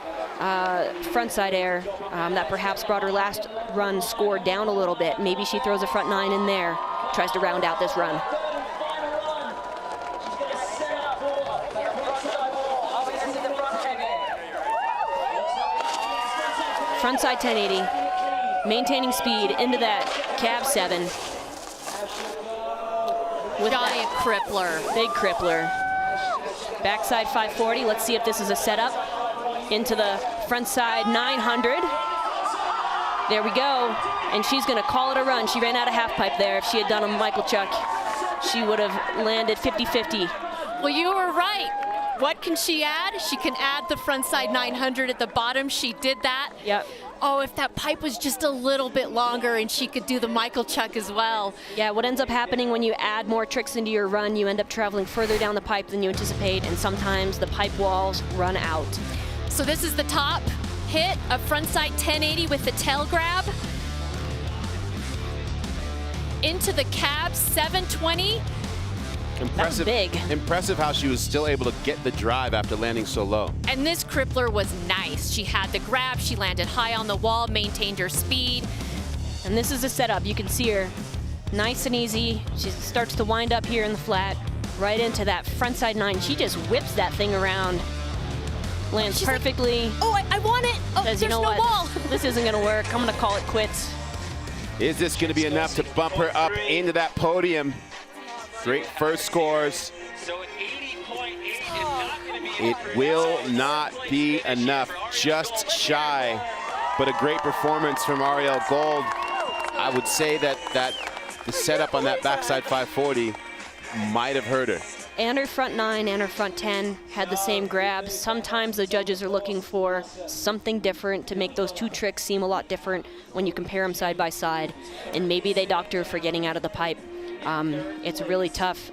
frontside air, that perhaps brought her last run score down a little bit. Maybe she throws a front 9 in there, tries to round out this run. Frontside 1080, maintaining speed into that cab 7. With Giant crippler. Big crippler. Backside 540, let's see if this is a setup. Into the frontside 900. There we go, and she's gonna call it a run. She ran out of half pipe there. If she had done a Michael Chuck, she would have landed 50-50. Well, you were right. What can she add? She can add the frontside 900 at the bottom. She did that. Yep. Oh, if that pipe was just a little bit longer and she could do the Michael Chuck as well. Yeah, what ends up happening when you add more tricks into your run, you end up traveling further down the pipe than you anticipate, and sometimes the pipe walls run out. So this is the top hit, a frontside 1080 with the tail grab. Into the cab 720. Impressive. That was big. Impressive how she was still able to get the drive after landing so low. And this crippler was nice. She had the grab, she landed high on the wall, maintained her speed. And this is the setup. You can see her nice and easy. She starts to wind up here in the flat, right into that frontside 9. She just whips that thing around. Lands perfectly. Like, oh, I want it. Oh, says, there's you know no what? wall. This isn't gonna work. I'm gonna call it quits. Is this going to be enough to bump her up into that podium? Great first scores. It will not be enough, just shy, but a great performance from Arielle Gold. I would say that the setup on that backside 540 might have hurt her. And her front 9 and her front 10 had the same grab. Sometimes the judges are looking for something different to make those two tricks seem a lot different when you compare them side by side. And maybe they docked her for getting out of the pipe. It's a really tough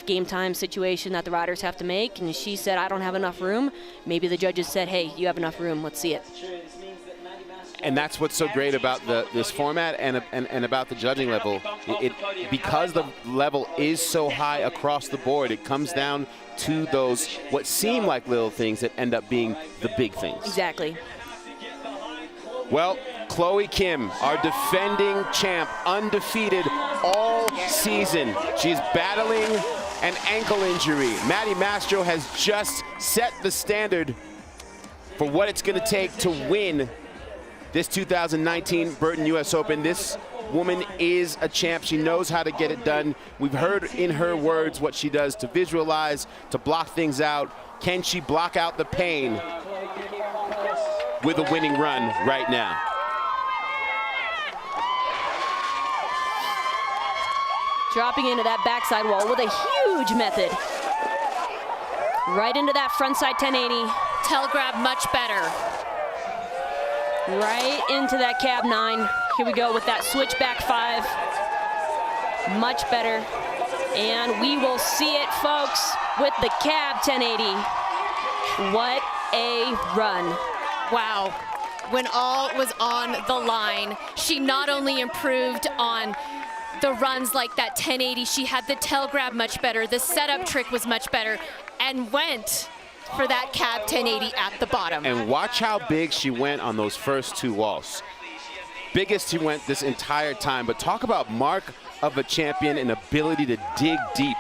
game time situation that the riders have to make. And she said, I don't have enough room. Maybe the judges said, hey, you have enough room. Let's see it. And that's what's so great about this format and about the judging level. Because the level is so high across the board, it comes down to those what seem like little things that end up being the big things. Exactly. Well, Chloe Kim, our defending champ, undefeated all season. She's battling an ankle injury. Maddie Mastro has just set the standard for what it's going to take to win this 2019 Burton US Open. This woman is a champ. She knows how to get it done. We've heard in her words what she does to visualize, to block things out. Can she block out the pain with a winning run right now? Dropping into that backside wall with a huge method. Right into that frontside 1080. Tail grab much better. Right into that cab 9. Here we go with that switchback 5. Much better. And we will see it, folks, with the cab 1080. What a run. Wow. When all was on the line, she not only improved on the runs like that 1080, she had the tail grab much better, the setup trick was much better, and went for that cab 1080 at the bottom. And watch how big she went on those first two walls. Biggest she went this entire time, but talk about mark of a champion and ability to dig deep.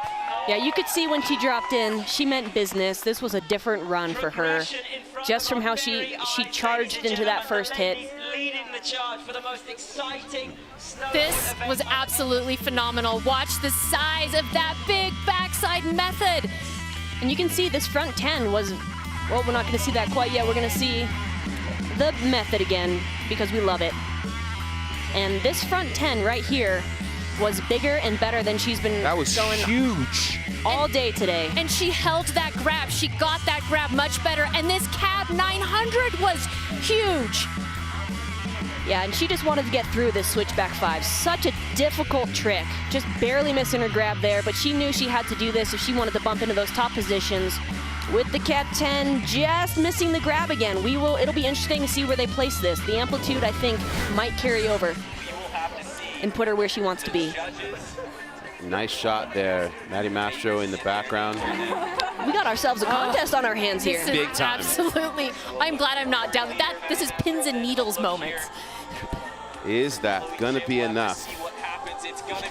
Yeah, you could see when she dropped in, she meant business. This was a different run for her. Just from how she charged into that first hit. This was absolutely phenomenal. Watch the size of that big backside method. And you can see this front 10 was, well, we're not gonna see that quite yet. We're gonna see the method again because we love it. And this front 10 right here was bigger and better than she's been going huge all day today. And she held that grab. She got that grab much better. And this cab 900 was huge. Yeah, and she just wanted to get through this switchback 5. Such a difficult trick. Just barely missing her grab there, but she knew she had to do this if she wanted to bump into those top positions. with the Cab 10, just missing the grab again. It'll be interesting to see where they place this. The amplitude, I think, might carry over and put her where she wants to be. Nice shot there. Maddie Mastro in the background. We got ourselves a contest on our hands here. Big time. Absolutely. I'm glad I'm not down. This is pins and needles moments. Is that gonna be enough?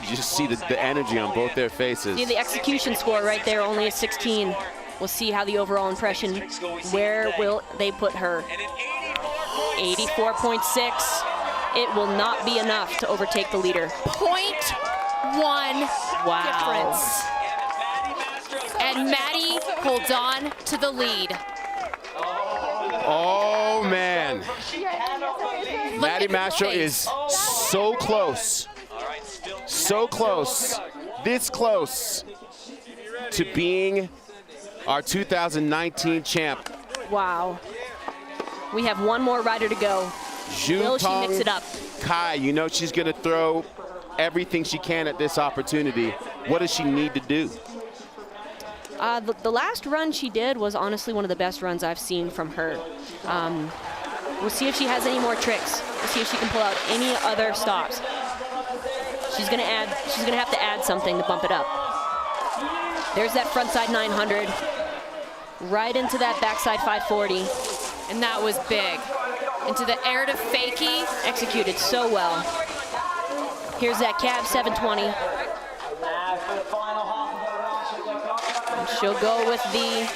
You just see the energy on both their faces. See the execution score right there, only a 16. We'll see how the overall impression, where will they put her? 84.6. It will not be enough to overtake the leader. 0.1 difference. And Maddie holds on to the lead. Oh, man. Maddie Mastro is so close. So close. This close to being our 2019 champ. Wow. We have one more rider to go. Will she mix it up? Kai, you know she's going to throw everything she can at this opportunity. What does she need to do? The last run she did was honestly one of the best runs I've seen from her. We'll see if she has any more tricks. We'll see if she can pull out any other stops. She's gonna have to add something to bump it up. There's that frontside 900. Right into that backside 540. And that was big. Into the air to fakie. Executed so well. Here's that cab 720. And she'll go with the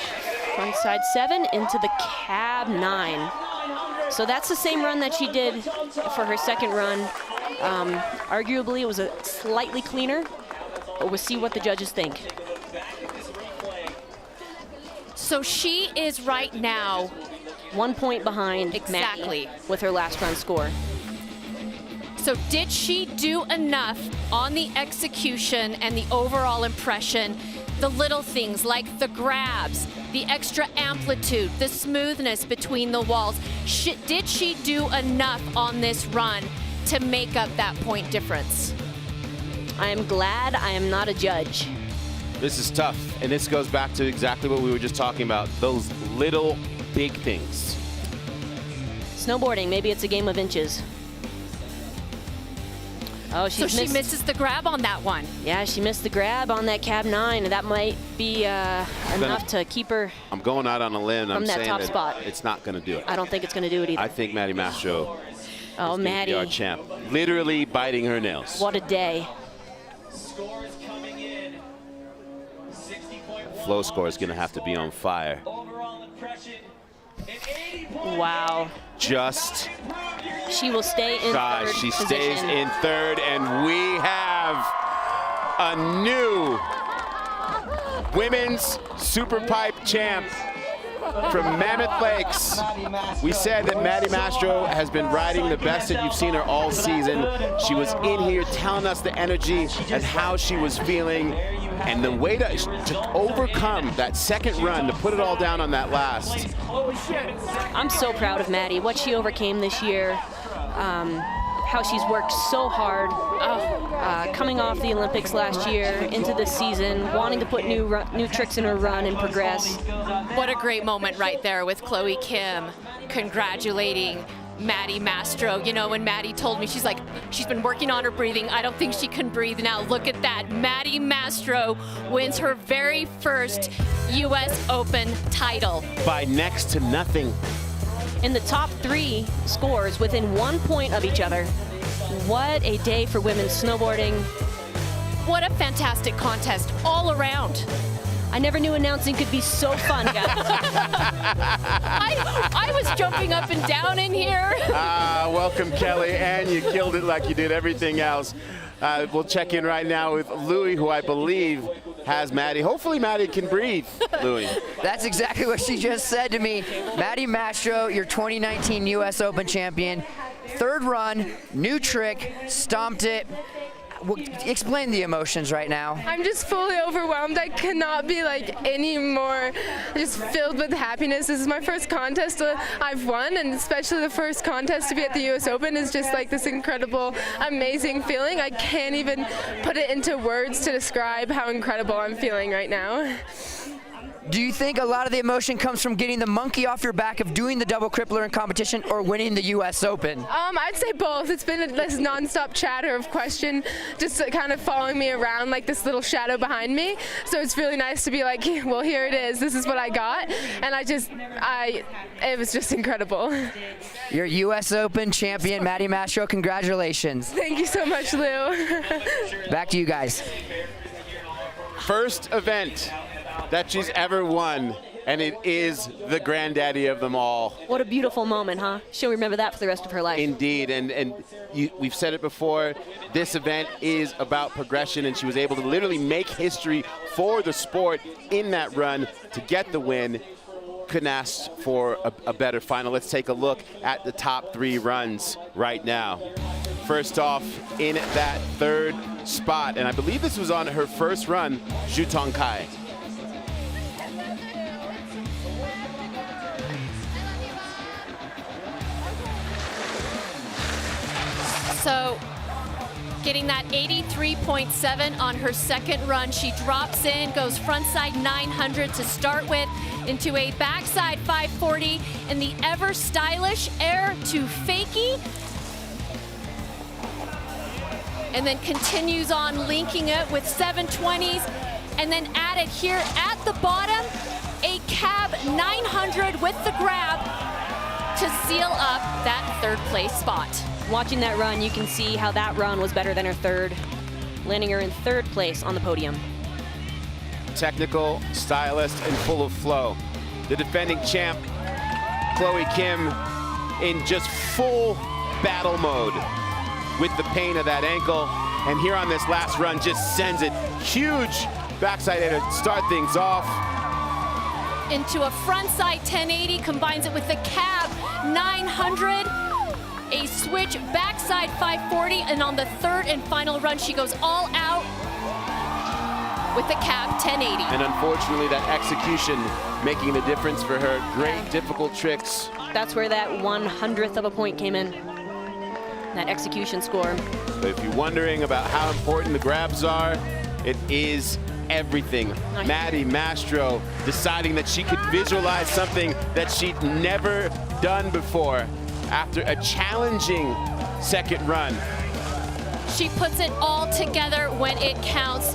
frontside 7 into the cab 9. So that's the same run that she did for her second run. Arguably, it was a slightly cleaner, but we'll see what the judges think. So she is right now 1 point behind exactly Maddie with her last run score. So did she do enough on the execution and the overall impression? The little things like the grabs, the extra amplitude, the smoothness between the walls. Did she do enough on this run to make up that point difference? I am glad I am not a judge. This is tough, and this goes back to exactly what we were just talking about, those little big things. Snowboarding, maybe it's a game of inches. Oh, so she misses the grab on that one. Yeah, she missed the grab on that cab 9. That might be enough to keep her. I'm going out on a limb. From that top spot. It's not going to do it. I don't think it's going to do it either. I think Maddie Mastro is Maddie, our champ. Literally biting her nails. What a day. Flow score is going to have to be on fire. Wow. Just. She will stay in third she position. stays in third, and we have a new women's Super Pipe champ from Mammoth Lakes. We said that Maddie Mastro has been riding the best that you've seen her all season. She was in here telling us the energy and how she was feeling. And the way to overcome that second run, to put it all down on that last. I'm so proud of Maddie, what she overcame this year, how she's worked so hard, coming off the Olympics last year into this season, wanting to put new tricks in her run and progress. What a great moment right there with Chloe Kim congratulating Maddie Mastro. You know, when Maddie told me, she's like, she's been working on her breathing. I don't think she can breathe now. Look at that. Maddie Mastro wins her very first US Open title. By next to nothing. In the top 3 scores within 1 point of each other. What a day for women's snowboarding. What a fantastic contest all around. I never knew announcing could be so fun, guys. I was jumping up and down in here. Welcome, Kelly, and you killed it like you did everything else. We'll check in right now with Louie, who I believe has Maddie. Hopefully Maddie can breathe, Louie. That's exactly what she just said to me. Maddie Mastro, your 2019 US Open champion. Third run, new trick, stomped it. Explain the emotions right now. I'm just fully overwhelmed. I cannot be like any more just filled with happiness. This is my first contest I've won, and especially the first contest to be at the US Open is just like this incredible, amazing feeling. I can't even put it into words to describe how incredible I'm feeling right now. Do you think a lot of the emotion comes from getting the monkey off your back of doing the double crippler in competition or winning the US Open? I'd say both. It's been this nonstop chatter of question, just kind of following me around like this little shadow behind me. So it's really nice to be like, well, here it is. This is what I got. And it was just incredible. Your US Open champion, Maddie Mastro, congratulations. Thank you so much, Lou. Back to you guys. First event that she's ever won, and it is the granddaddy of them all. What a beautiful moment, huh? She'll remember that for the rest of her life. Indeed, and we've said it before, this event is about progression, and she was able to literally make history for the sport in that run to get the win. Couldn't ask for a better final. Let's take a look at the top 3 runs right now. First off, in that 3rd spot, and I believe this was on her first run, Zhu Tongkai. So getting that 83.7 on her second run. She drops in, goes frontside 900 to start with, into a backside 540 in the ever stylish air to fakie. And then continues on linking it with 720s. And then added here at the bottom, a cab 900 with the grab to seal up that 3rd place spot. Watching that run, you can see how that run was better than her 3rd, landing her in 3rd place on the podium. Technical, stylist, and full of flow. The defending champ, Chloe Kim, in just full battle mode with the pain of that ankle. And here on this last run, just sends it huge backside air to start things off. Into a frontside 1080, combines it with the cab 900. A switch backside 540, and on the 3rd and final run, she goes all out with the cab 1080. And unfortunately, that execution making the difference for her. Great, difficult tricks. That's where that 1/100th of a point came in, that execution score. But if you're wondering about how important the grabs are, it is everything. Maddie Mastro deciding that she could visualize something that she'd never done before. After a challenging second run. She puts it all together when it counts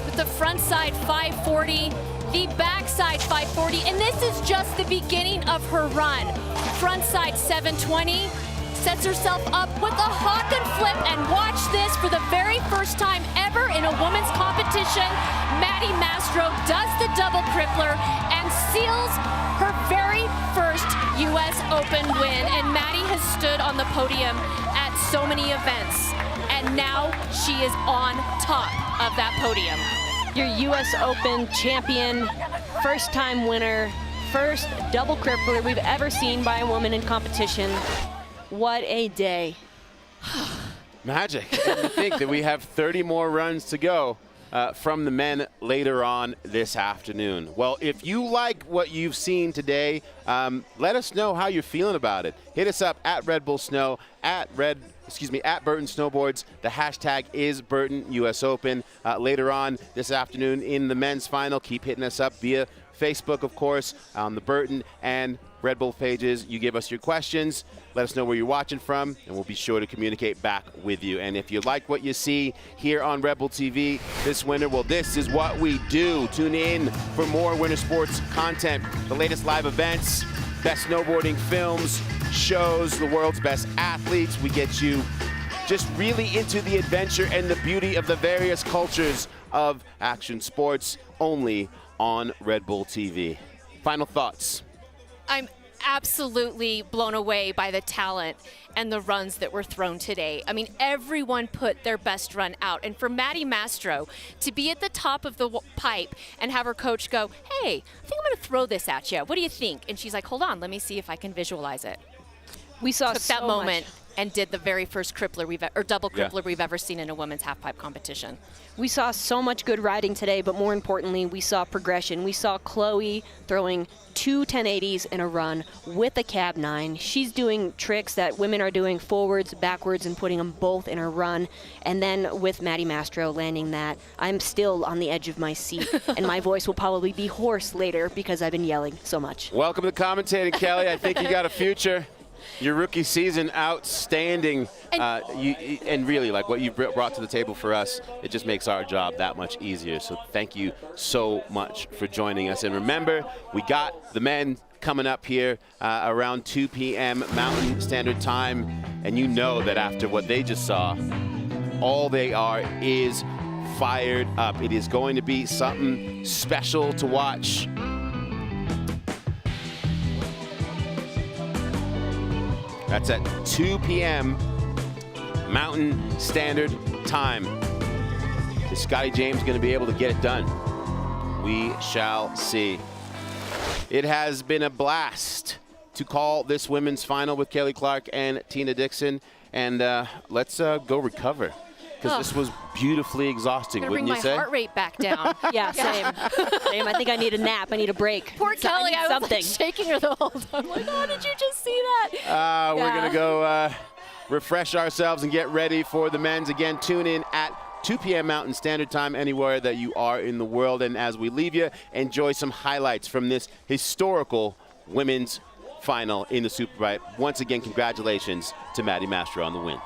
with the front side 540, the backside 540, and this is just the beginning of her run. Front side 720, sets herself up with a hawk and flip, and watch this, for the very first time ever in a women's competition, Maddie Mastro does the double crippler and seals her very first US Open win. And Maddie has stood on the podium at so many events, and now she is on top of that podium. Your US Open champion, first time winner, first double crippler we've ever seen by a woman in competition. What a day. Magic. And to think that we have 30 more runs to go from the men later on this afternoon. Well, if you like what you've seen today, let us know how you're feeling about it. Hit us up at Red Bull Snow, at Burton Snowboards. The hashtag is Burton US Open. Later on this afternoon in the men's final, keep hitting us up via Facebook, of course, on the Burton and Red Bull pages. You give us your questions, let us know where you're watching from, and we'll be sure to communicate back with you. And if you like what you see here on Red Bull TV this winter, well, this is what we do. Tune in for more winter sports content, the latest live events, best snowboarding films, shows, the world's best athletes. We get you just really into the adventure and the beauty of the various cultures of action sports, only on Red Bull TV. Final thoughts? I'm absolutely blown away by the talent and the runs that were thrown today. I mean, everyone put their best run out. And for Maddie Mastro to be at the top of the pipe and have her coach go, hey, I think I'm going to throw this at you. What do you think? And she's like, hold on, let me see if I can visualize it. We saw Took that moment and did the very first crippler or double crippler we've ever seen in a women's half-pipe competition. We saw so much good riding today, but more importantly, we saw progression. We saw Chloe throwing 2 1080s in a run with a cab 9. She's doing tricks that women are doing forwards, backwards, and putting them both in a run. And then with Maddie Mastro landing that, I'm still on the edge of my seat, and my voice will probably be hoarse later because I've been yelling so much. Welcome to commentating, Kelly. I think you got a future. Your rookie season, outstanding. And really, like what you brought to the table for us, it just makes our job that much easier. So thank you so much for joining us. And remember, we got the men coming up here around 2 p.m. Mountain Standard Time. And you know that after what they just saw, all they are is fired up. It is going to be something special to watch. That's at 2 p.m. Mountain Standard Time. Is Scotty James going to be able to get it done? We shall see. It has been a blast to call this women's final with Kelly Clark and Tina Dixon. And let's go recover, because this was beautifully exhausting, wouldn't you say? Bring my heart rate back down. Yeah, same. Same. I think I need a nap. I need a break. Poor Kelly, I was like shaking her the whole time. I'm like, oh, did you just see that? We're going to go refresh ourselves and get ready for the men's. Again, tune in at 2 p.m. Mountain Standard Time anywhere that you are in the world. And as we leave you, enjoy some highlights from this historical women's final in the Superbike. Once again, congratulations to Maddie Mastro on the win.